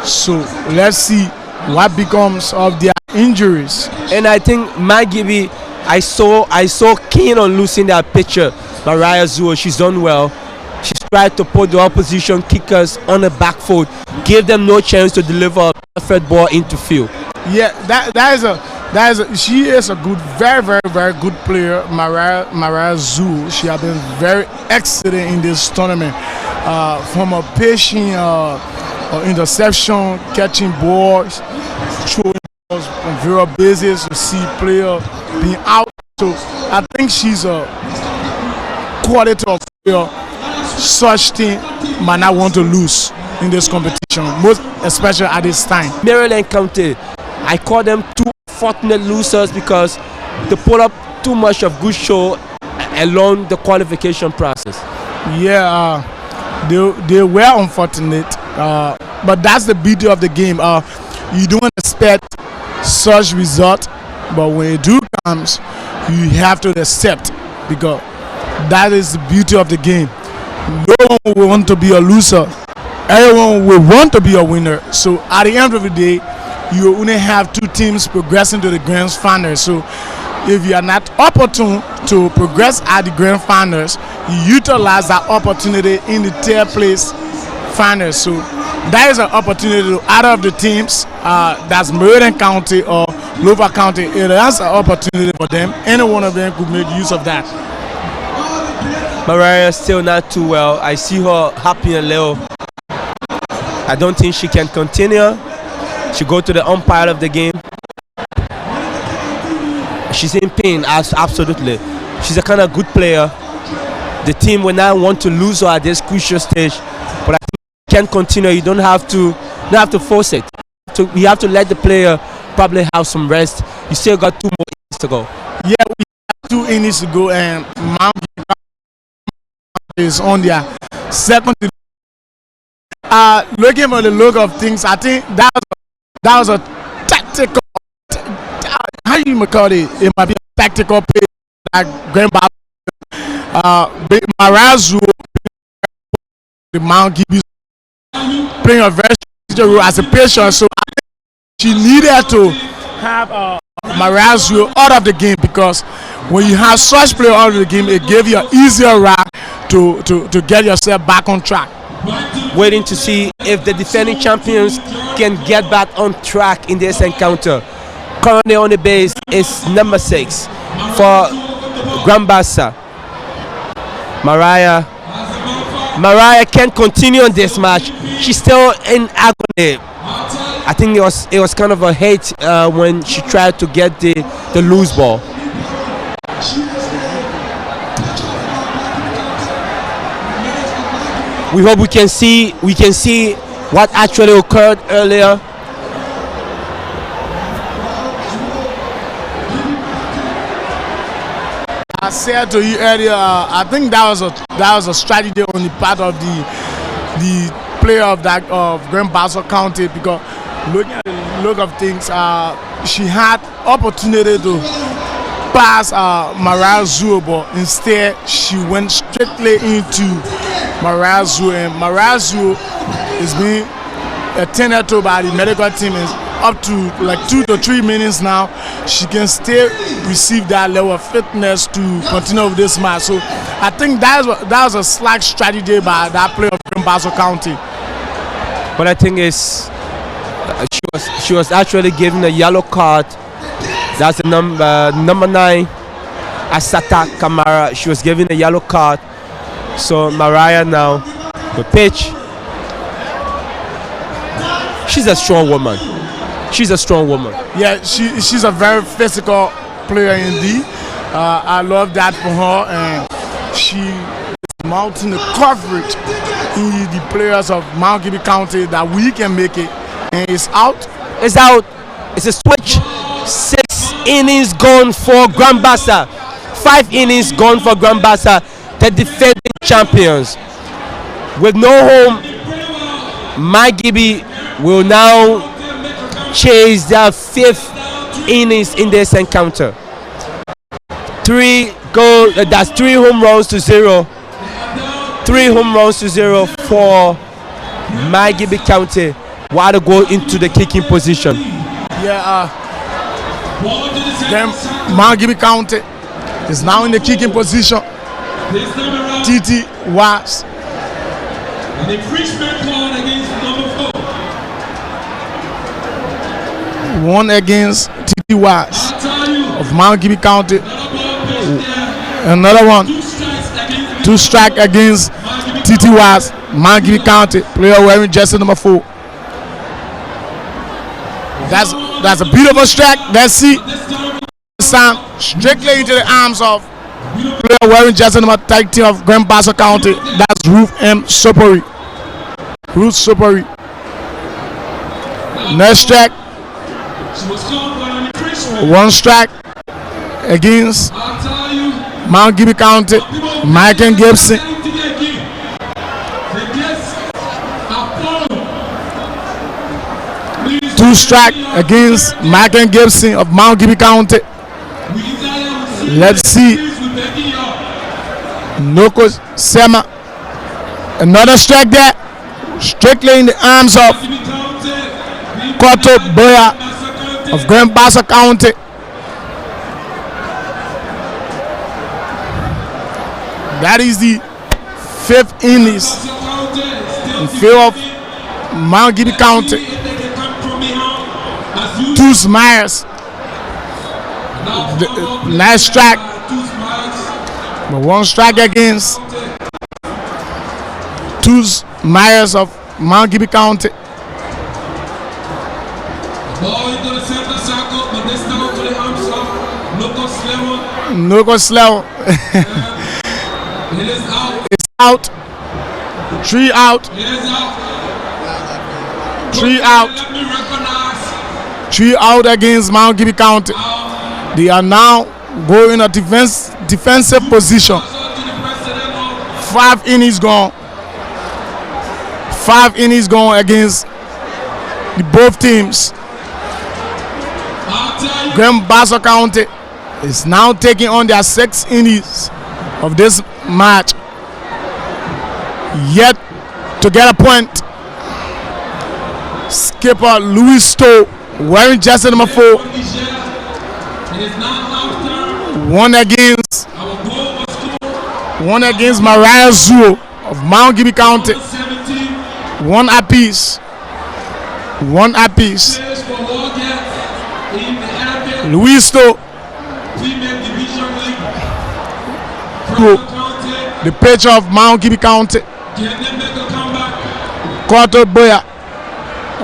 So let's see what becomes of their injuries. And I think Magibi, I saw keen on losing their pitcher. Mariah Zuo, she's done well. She's tried to put the opposition kickers on the back foot, give them no chance to deliver a perfect ball into field. Yeah, she is a good, very good player, Mariah Zuo. She has been very excellent in this tournament. From a patient interception, catching balls, throwing balls on various bases to see player being out. So I think she's a quality of player such thing might not want to lose in this competition, most especially at this time. Maryland County, I call them two fortunate losers because they put up too much of good show along the qualification process. Yeah, they were unfortunate, but that's the beauty of the game. You don't expect such result, but when it do comes, you have to accept, because that is the beauty of the game. No one will want to be a loser. Everyone will want to be a winner. So at the end of the day, you only have two teams progressing to the grand finals. So if you are not opportune to progress at the grand finals, you utilize that opportunity in the third place finals. So that is an opportunity to out of the teams, that's Meridian County or Louisville County. It is an opportunity for them. Any one of them could make use of that. Mariah still not too well. I see her happy a little. I don't think she can continue. She go to the umpire of the game. She's in pain, absolutely. She's a kind of good player. The team will not want to lose her at this crucial stage, but I think you can continue. You don't have to force it. You have to let the player probably have some rest. You still got 2 more innings to go. Yeah, we have 2 innings to go, and Mount is on their second. Looking at the look of things, I think that was a tactical. How you might call it? It might be a tactical play. Like Grandpa, Mariah Zuo, the Mount Gibby playing a very strategic role as a patient. So I think she needed to have Mariah Zuo out of the game, because when you have such player out of the game, it gives you an easier ride to get yourself back on track. Waiting to see if the defending champions can get back on track in this encounter. Currently on the base is number 6 for Grand Bassa. Mariah can't continue on this match. She's still in agony. I think it was kind of a hate when she tried to get the loose ball. We hope we can see what actually occurred earlier. I said to you earlier, I think that was a strategy on the part of the player of Grand Bassa County, because looking at the look of things, she had opportunity to pass Mariah Zuo, but instead she went strictly into Mariah Zuo, and Mariah Zuo is being attended to by the medical team. Is up to like 2 to 3 minutes now. She can still receive that level of fitness to continue with this match. So I think that was a slack strategy by that player of Grand Bassa County. But I think is she was actually given a yellow card. That's the number 9, Asata Kamara. She was given a yellow card. So Mariah now, the pitch. She's a strong woman. Yeah, she's a very physical player indeed. I love that for her, and she is mounting the coverage in the players of Mount Gibby County that we can make it. And it's out. It's a switch. 6 innings gone for Grand Bassa. 5 innings gone for Grand Bassa, the defending champions. With no home, Mount Gibby will now chase their 5th innings in this encounter. 3 home runs to 0. 3 home runs to 0 for Mount Gibby County while they go into the kicking position. Yeah, then Mount Gibby County is now in the kicking position. This time around, Titi Was. an infringement called against number 4. One against Titi Was I'll tell you, of Mount Gibby County. another ball pitch there. Another one. 2 strikes against Two strike against Titi Was, Mount Gibby County. Player wearing jersey number 4. That's a beautiful strike. Let's see. This time strictly into the arms of player wearing jersey number 13 of Grand Bassa County. That's Ruth M. Sopori. Ruth Sopori. Next strike. She was called for an infringement. One strike against I'll tell you, Mount Gibby County. Michael Gibson. the guests are following. Please, 2 strike against Michael Gibson of Mount Gibby County. we desire to see Let's see. please, we're begging you. Noko Sema. Another strike there. Strictly in the arms of Gibby County, Koto Boya of Grand Bassa County. That is the 5th innings in favor of Mount Gibby County. Two Myers. Nice strike. But 1 strike against Two Myers of Mount Gibby County. Ball into the center circle, but this time to the arms of Lucas Lemon. Noko Slow. It is out. It's out. 3 out. It is out. 3 out. Let me recognize 3 out against Mount Gibby County. They are now going in a defensive position. also to the president of 5 innings gone. 5 innings gone against the both teams. I'll tell you, Grand Bassa County is now taking on their 6 innings of this match. Yet to get a point. Skipper Louis Stowe wearing jersey number 4. it is now after 1 against our goal was scored. 1 against Mariah Zuo of Mount Gibby County. 17 1 apiece. 1 apiece. players for Wargate in the NFL Louis Stowe, Female Division League. Cool. Franklin County, the pitcher of Mount Gibby County. can they make a comeback? Koto Boya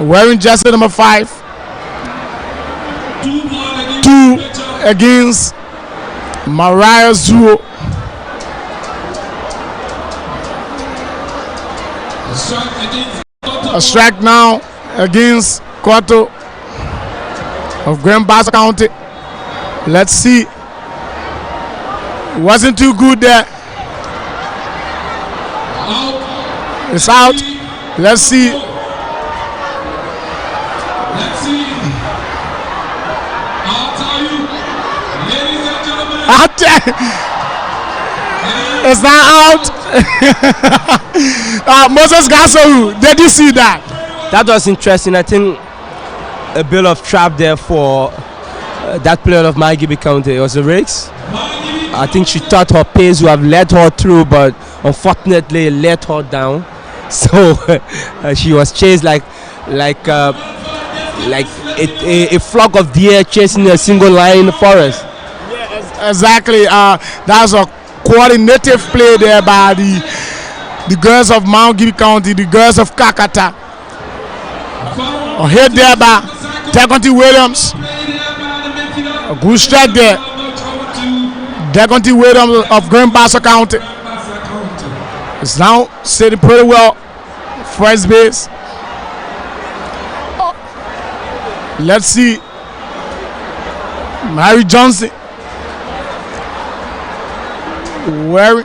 wearing jersey number 5. 2 ball against 2 the pitcher. against Mariah Zuo. Strike against A strike now against Koto of Grand Bassa County. Let's see. Wasn't too good there. out. It's out. Let's see. Let's see. I'll tell you, ladies and gentlemen, It's not out. Moses Gasoru, did you see that? That was interesting. I think a bit of trap there for that player of Mount Gibby County. It was a race. I think she thought her pace would have led her through, but unfortunately it let her down. So she was chased like a flock of deer chasing a single lion in the forest. Exactly. That's a coordinative play there by the girls of Mount Gibby County, the girls of Kakata. Hit there by Deconti Williams. A good strike there. Deconti Williams of Grand Bassa County is now sitting pretty well. First base. Let's see. Mary Johnson. Where?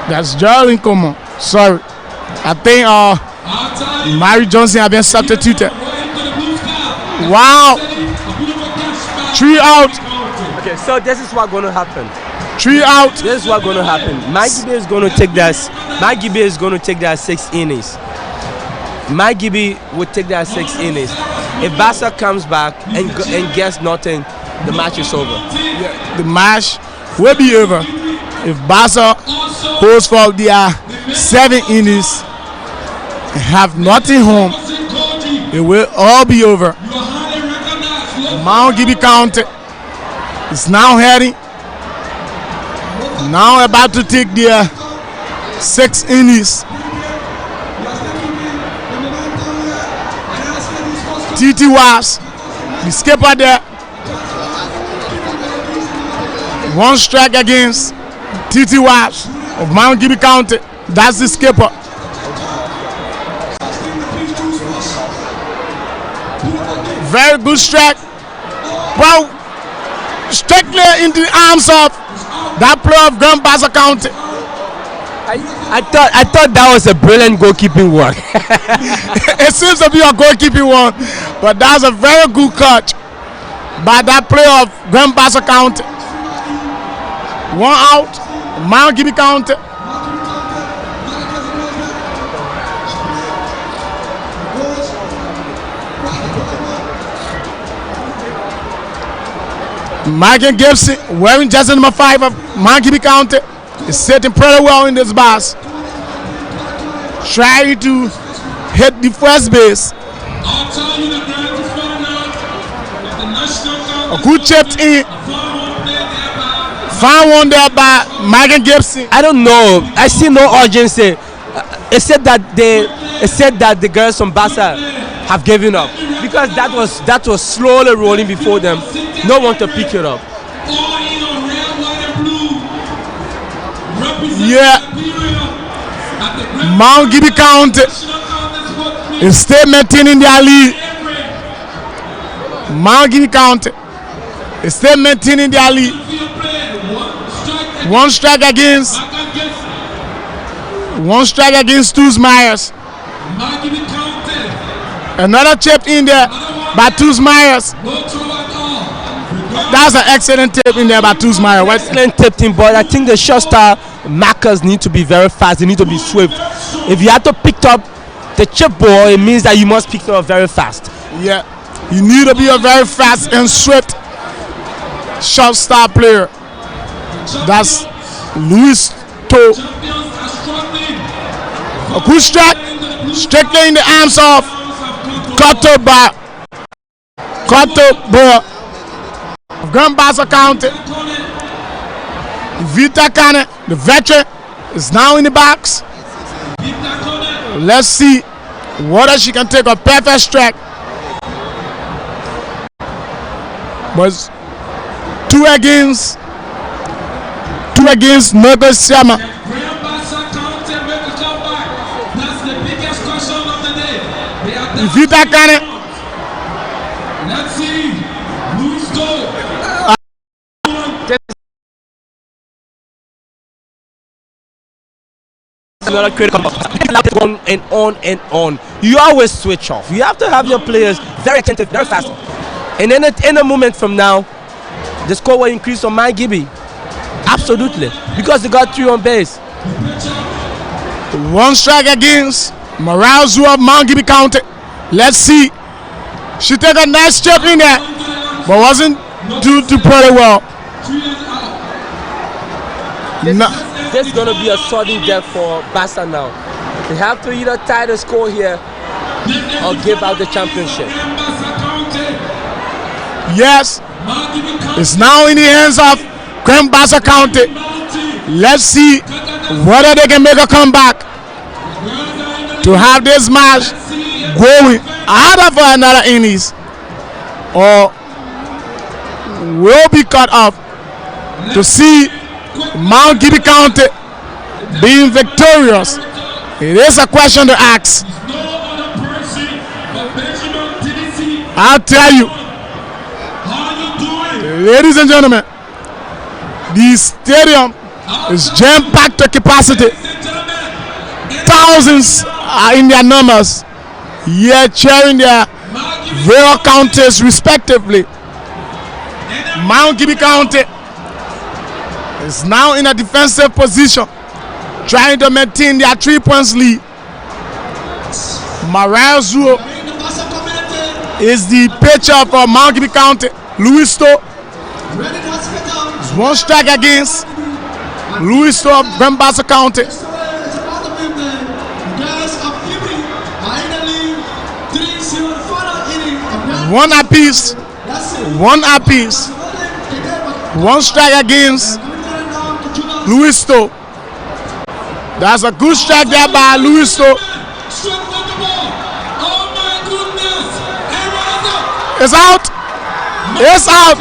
That's Geraldine Como. Sorry. I think Mary Johnson has been substituted. Wow. 3 out. Okay, so this is what's going to happen. 3 out. This is what's going to happen. Mike Gibby is going to take that. Mike Gibby is going to take that 6 innings. Mike Gibby would take that 6 innings. If Bassa comes back and gets nothing, the match is over. The match will be over. If Barca goes for their 7 innings and have nothing home, it will all be over. Mount Gibby County is now heading, now about to take their 6 innings. TT Wash, the skipper there. 1 strike against TT Wash of Mount Gibby County. That's the skipper. Very good strike. Well, strictly into the arms of that player of Grand Bassa County. I thought that was a brilliant goalkeeping work. It seems to be a goalkeeping one, but that's a very good catch by that player of Grand Bassa County. 1 out, Mount Gibby County. Michael Gibson, wearing jersey number 5 of Mount Gibby County, is sitting pretty well in this box. Trying to hit the first base. A good chipped in. Fine one there by Michael Gibson. I don't know. I see no urgency. It said that the girls from Barca have given up because that was slowly rolling before them. No one to pick it up. Yeah. Mount Gibby County is still maintaining their lead. Mount Gibby County is still maintaining their lead. 1 strike against Tools Myers. Another chip in there by Tools Myers. That's an excellent tip in there by Tools Myers. Excellent tip in, but I think the shortstop markers need to be very fast. They need to be swift. If you have to pick up the chip ball, it means that you must pick it up very fast. Yeah, you need to be a very fast and swift shortstop player. That's Luis To. A good strike, strictly in the arms of Koto of Grand Bassa County. Vita Kane, the veteran, is now in the box. Let's see whether she can take a perfect strike. But 2 against Marcus Siama. Vita Kane. Let's see. Luis go. On and on and on. You always switch off. You have to have your players very attentive, very fast. And then in a moment from now, the score will increase on Mount Gibby. Absolutely. Because they got 3 on base. 1 strike against Morale Zoo of Mount Gibby County. Let's see. She took a nice chip in there, but wasn't do pretty well. This is going to be a sudden death for Barca now. They have to either tie the score here or give out the championship. Yes, it's now in the hands of Grand Bassa County. Let's see whether they can make a comeback to have this match going either for another innings or will be cut off to see Mount Gibby County being victorious. It is a question to ask. I'll tell you, ladies and gentlemen, the stadium is jam-packed to capacity. Thousands are in their numbers here cheering their rural counties respectively. Mount Gibby County is now in a defensive position, trying to maintain their 3 points lead. Mariah Zuo is the pitcher for Mount Gibby County. Luis To is 1 strike against Louis Store of Grand Bassa County. One apiece. One apiece. One strike against Louis Store. That's a good strike there by Louis Store. It's out. It's out.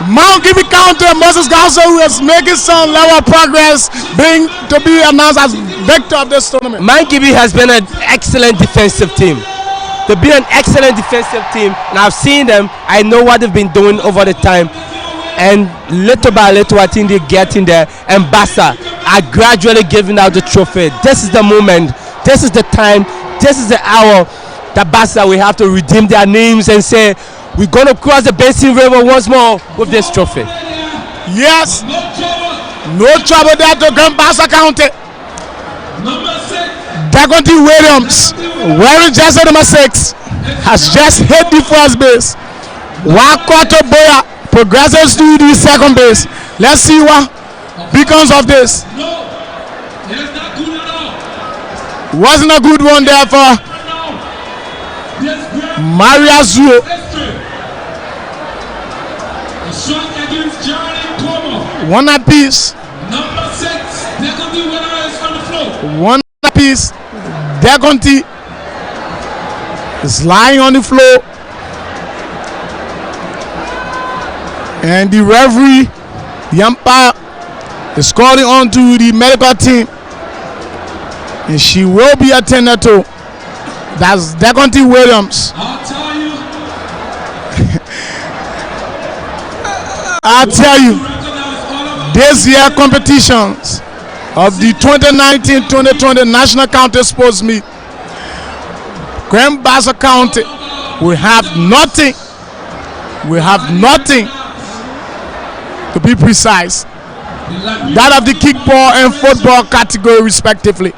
Mount Gibby County, Moses Garso is making some level of progress, being to be announced as victor of this tournament. Mount Gibby has been an excellent defensive team. To be an excellent defensive team, and I've seen them. I know what they've been doing over the time, and little by little, I think they're getting there. And Bassa are gradually giving out the trophy. This is the moment. This is the time. This is the hour that Bassa will have to redeem their names and say, we're going to cross the Basin River once more with this trophy. Yes. No trouble there to Grand Bassa County. Dagonti Williams, wearing jersey number 6, has just hit the first base. Wakoto Boya progresses to the second base. Let's see what becomes of this. Wasn't a good one there for Maria Zuo. One apiece. One apiece. Dagonti is lying on the floor. And the referee, the umpire, is calling on to the medical team. And she will be attended to. That's Dagonti Williams. I'll tell you, this year competitions of the 2019-2020 National County Sports Meet, Grand Bassa County will have nothing. We have nothing, to be precise, that of the kickball and football category respectively.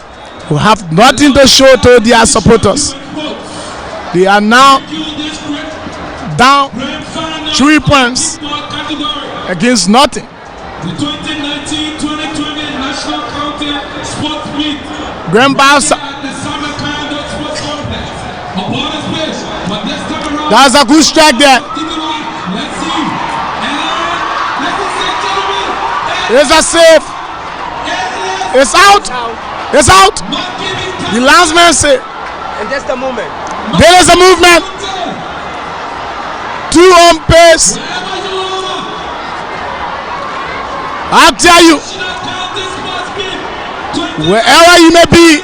We have nothing to show to their supporters. They are now down 3 points against nothing. The 2019-2020 National County Sports Meet. Grand Bassa. That's a good strike there. It's a save. It's out. It's out. The linesman said. And that's the moment. There is a movement. 2 on pace. I'll tell you, wherever you may be,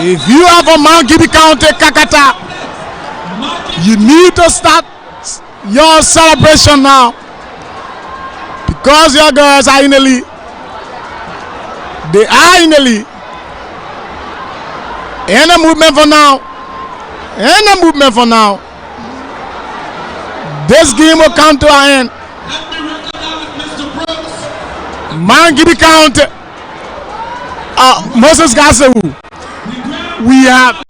if you have a Mount Gibby County Kakata, you need to start your celebration now, because your girls are in the lead. They are in the lead. And a movement for now. And a movement for now. This game will come to an end. Mount Gibby County, Moses Gasewu, we have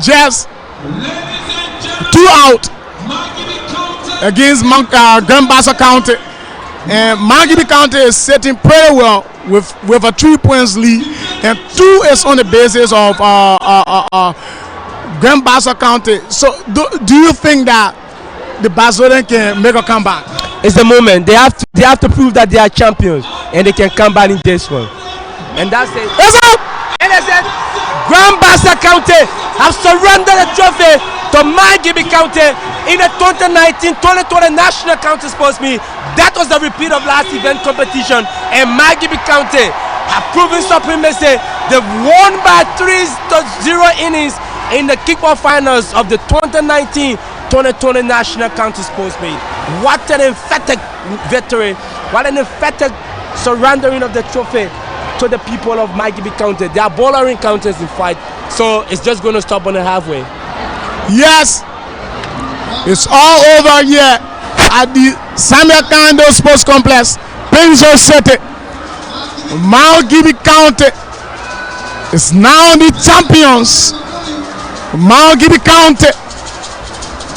just 2 out against Grand Bassa County, and Mount Gibby County is sitting pretty well with a 3 points lead, and 2 is on the basis of Grand Bassa County. So do you think that the Bassoden can make a comeback? It's the moment. They have to prove that they are champions, and they can come back in this one. And that's it. That's it. And that's it. Grand Bassa County have surrendered the trophy to Mount Gibby County in the 2019-2020 National County Sports Meet. That was the repeat of last event competition, and Mount Gibby County have proven supremacy. They've won by 3-0 innings in the kickball finals of the 2019-2020 National County Sports Meet. What an emphatic victory! What an emphatic surrendering of the trophy to the people of Mount Gibby County. They are bouldering counties in fight, so it's just going to stop on the halfway. Yes, it's all over here at the Samuel Kando Sports Complex, Prince City. Mount Gibby County is now the champions. Mount Gibby County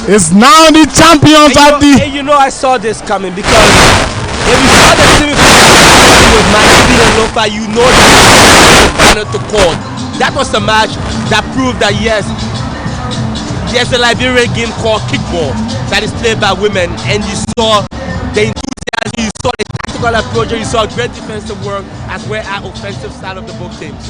is now the champions of the. You know, I saw this coming, because if you saw the semifinals, it was Makibi and Lofa, you know the final to court. That was the match that proved that yes, there's a Liberian game called kickball that is played by women, and you saw the enthusiasm, you saw the tactical approach, you saw great defensive work as well as offensive side of the both teams.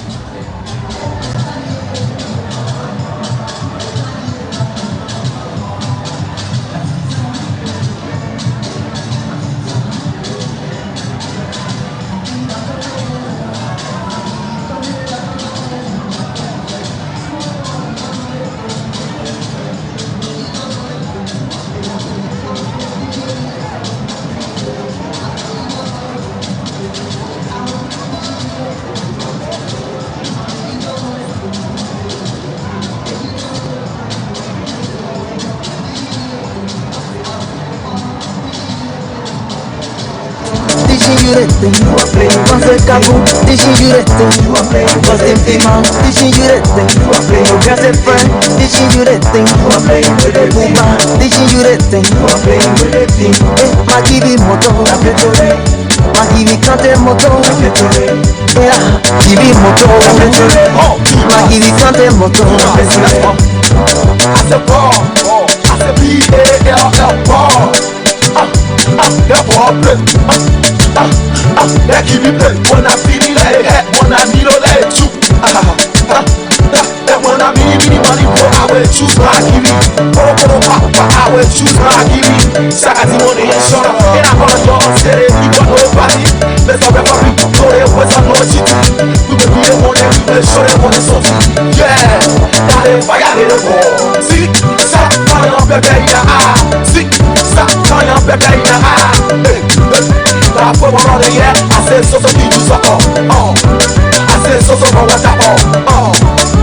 Once the kaboom, teaching you the thing. Cause them demand, teaching you the thing. Your girl's friend, teaching you the thing. Puma, teaching you the thing. Makibi moto, Makibi kante moto. Yeah, Kibi moto, Makibi kante moto. I said ball, I said B-A-L-L ball. That ball play. That give me play. When I feel it like that, when I need all that too. That when I need money, I will choose my give me. I will choose my give me. Sakati money and shut up. And I'm gonna go on steady. You got nobody. Let's go back up. Go there, what's up, no cheat. We will be the one that we will show them what it's up. Yeah, that is why I hit the ball. See, stop calling up baby in the eye. See, stop calling up baby in the eye. I put one on the yeah. I said so you suck up. I said so for what I bought.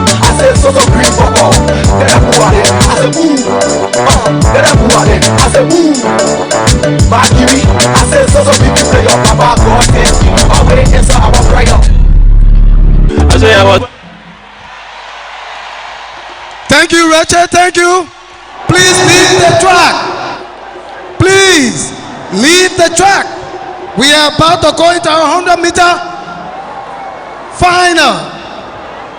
I said so green for all. Then I put on it. I said ooh. Then I put on it. I said ooh. My Kiwi. I said so people play your papa God says you always answer our prayer. I say I was. Thank you, Richard. Thank you. Please leave the track. Please leave the track. We are about to go into our 100-meter final.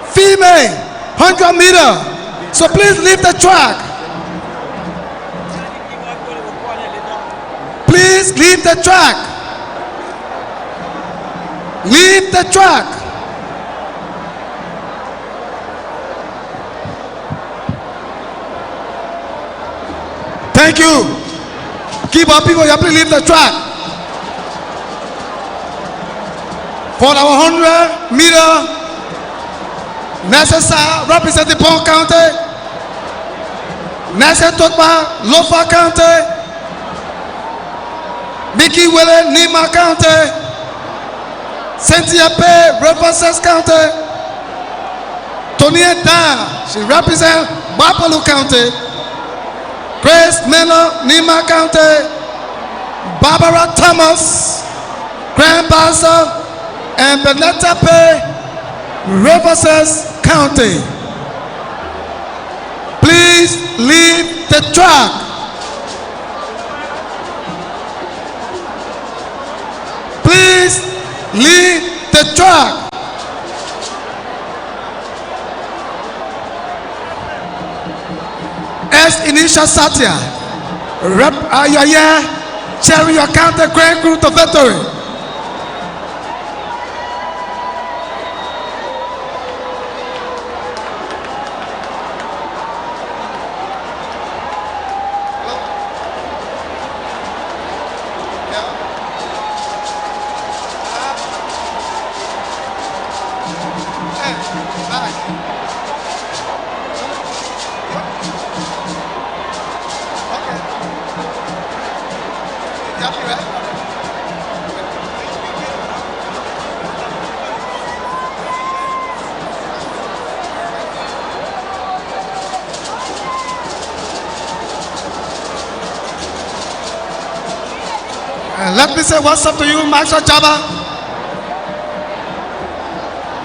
Female 100-meter. So please leave the track. Please leave the track. Leave the track. Thank you. Keep up, people. You please leave the track. For our 100-meter, necessary representing Pond County, Nasa Tokpa, Lofa County, Mickey Willie, Nima County, Cynthia Pay, Reverses County, Tony Dan, she represents Bapalu County, Grace Miller, Nima County, Barbara Thomas, Grand Bassa, and Benetta Pay, Reverses County. Please leave the track. Please leave the track. S. Inisha Satya, Rep Ayaya, Cherry your county Grand Crew to victory. Let me say what's up to you, Marshal Jabba,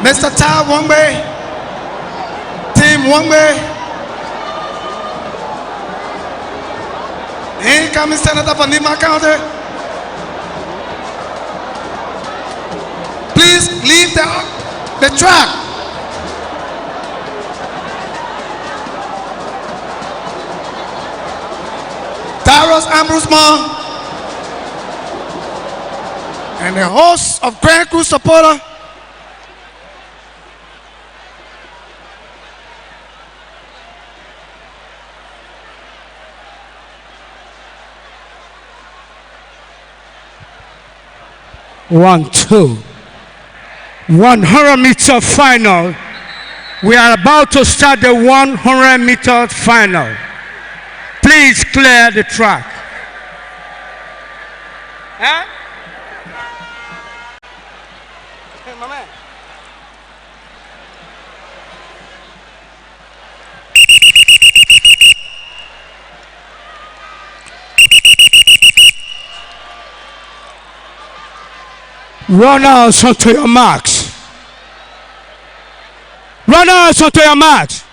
Mr. Tai Wongbe, Team Wongbe, incoming Senator for Nima County, please leave the track. Taros Ambrosman and the host of Grand Cruz supporter, One, two. 100-meter final. We are about to start the 100-meter final. Please clear the track. Huh? Hey, my man. Runners onto your marks. Runners onto your marks.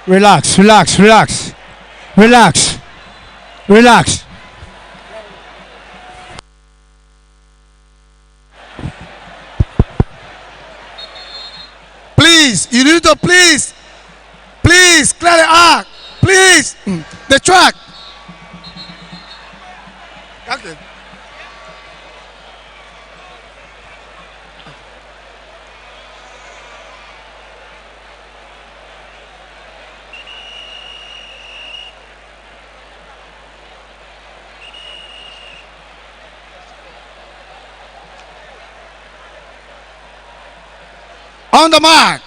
Relax, relax, relax. Relax. Relax. please, you need to please clear the arc, please, the track. Okay. On the mark.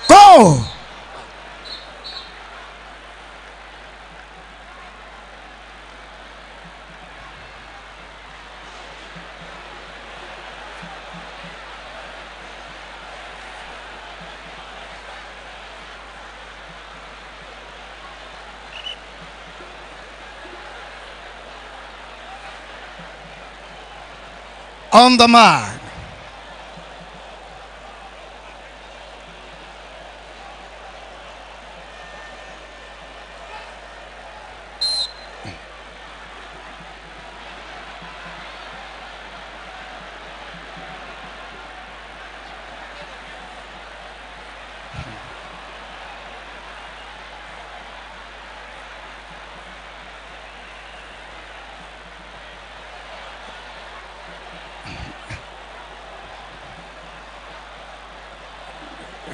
Go. On the mark.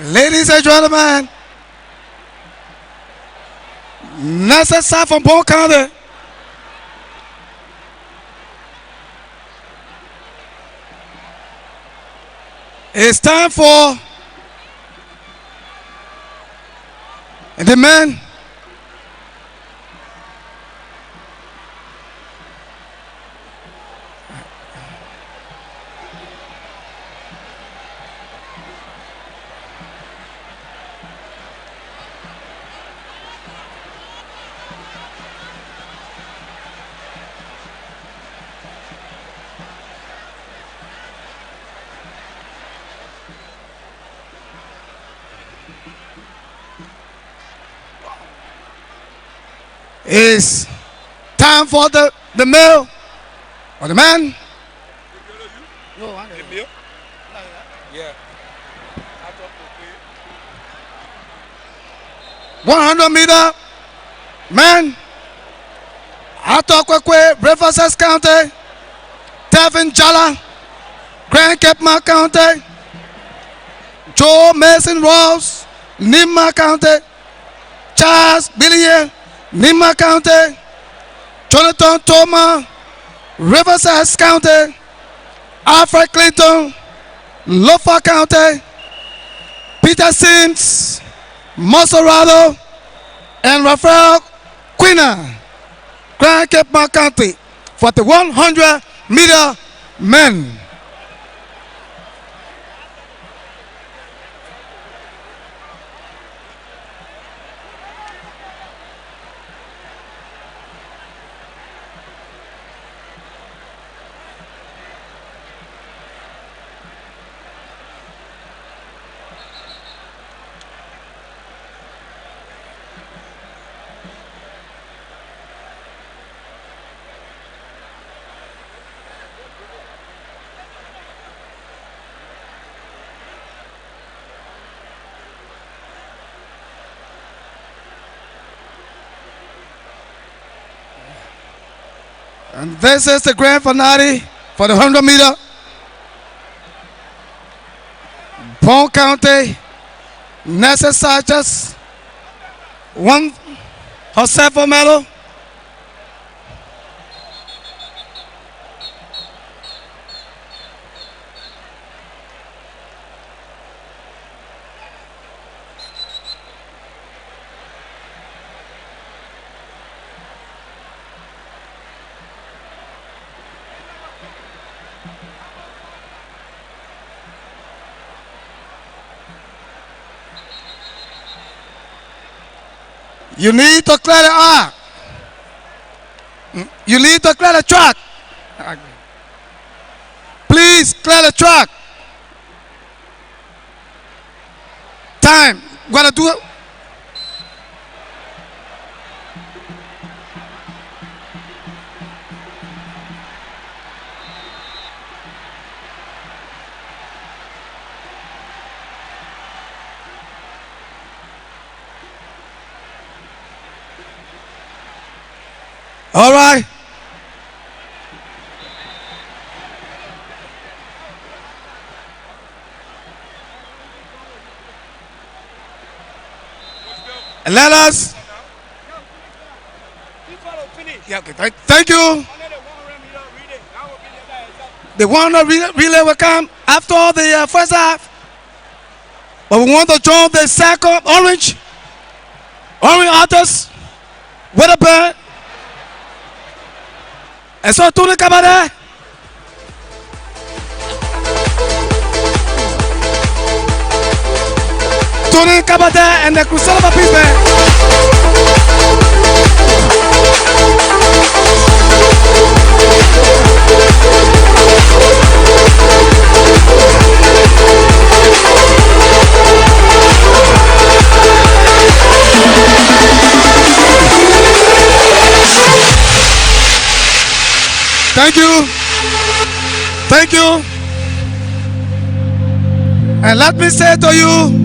Ladies and gentlemen, necessary from Bon County. It's time for the men. It's time for the male or the man. Yeah. 100-meter man. Atokwekwe, Riverside County. Devin Jala, Grand Cape County. Joe Mason Ross, Nima County. Charles Billier, Nima County. Jonathan Toma, Riverside County. Alfred Clinton, Lofa County. Peter Sims, Monserrado, and Rafael Quina, Grand Cape County, for the 100-meter men. And this is the grand finale for the 100 meter. Bond County, Nessa Sanchez won her silver medal. You need to clear the arc. You need to clear the track. Please clear the track. Time. Gotta do it. All right. Let us. Yeah, okay, thank you. The 100 relay will come after the first half. But we want to join the second orange artists with a band. Et ça tourne le cabaret. Tourne le cabaret and the Crusade of Peace Band. Thank you. Thank you. And let me say to you,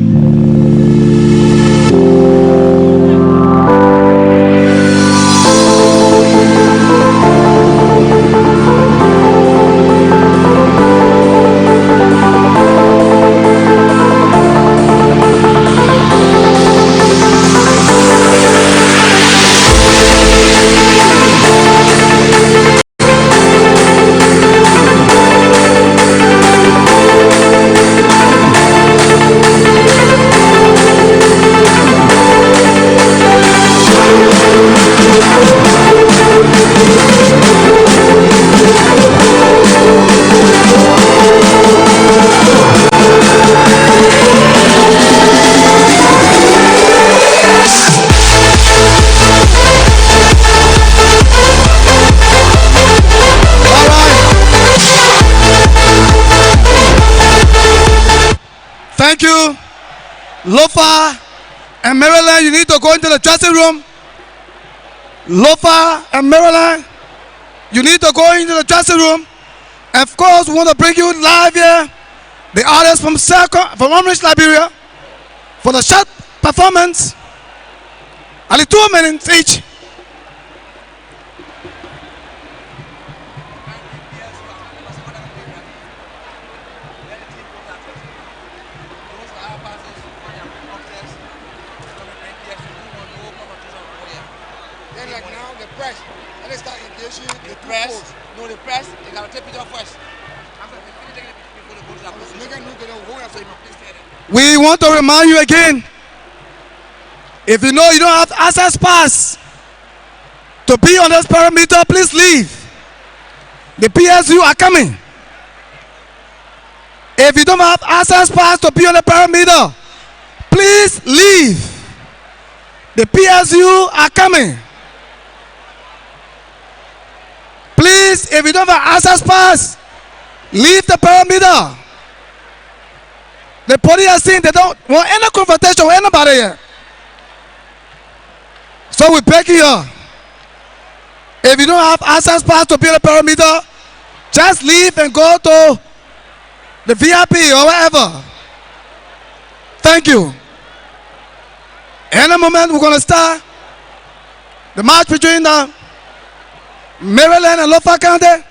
thank you. Lofa and Maryland, you need to go into the dressing room. Lofa and Maryland, you need to go into the dressing room. And of course, we want to bring you live here, the artists from Orange, Liberia, for the short performance. Only 2 minutes each. We want to remind you again, if you know you don't have access pass to be on this perimeter, please leave. The PSU are coming. If you don't have access pass to be on the perimeter, please leave. The PSU are coming. Please, if you don't have access pass, leave the perimeter. The police are saying they don't want any confrontation with anybody here. So we beg you, if you don't have access pass to be on the perimeter, just leave and go to the VIP or wherever. Thank you. In a moment, we're going to start the match between the Maryland and Lofa County.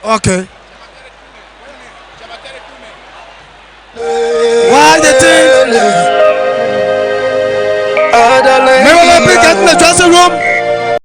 Okay. Why the team? Maryland pick in the dressing room.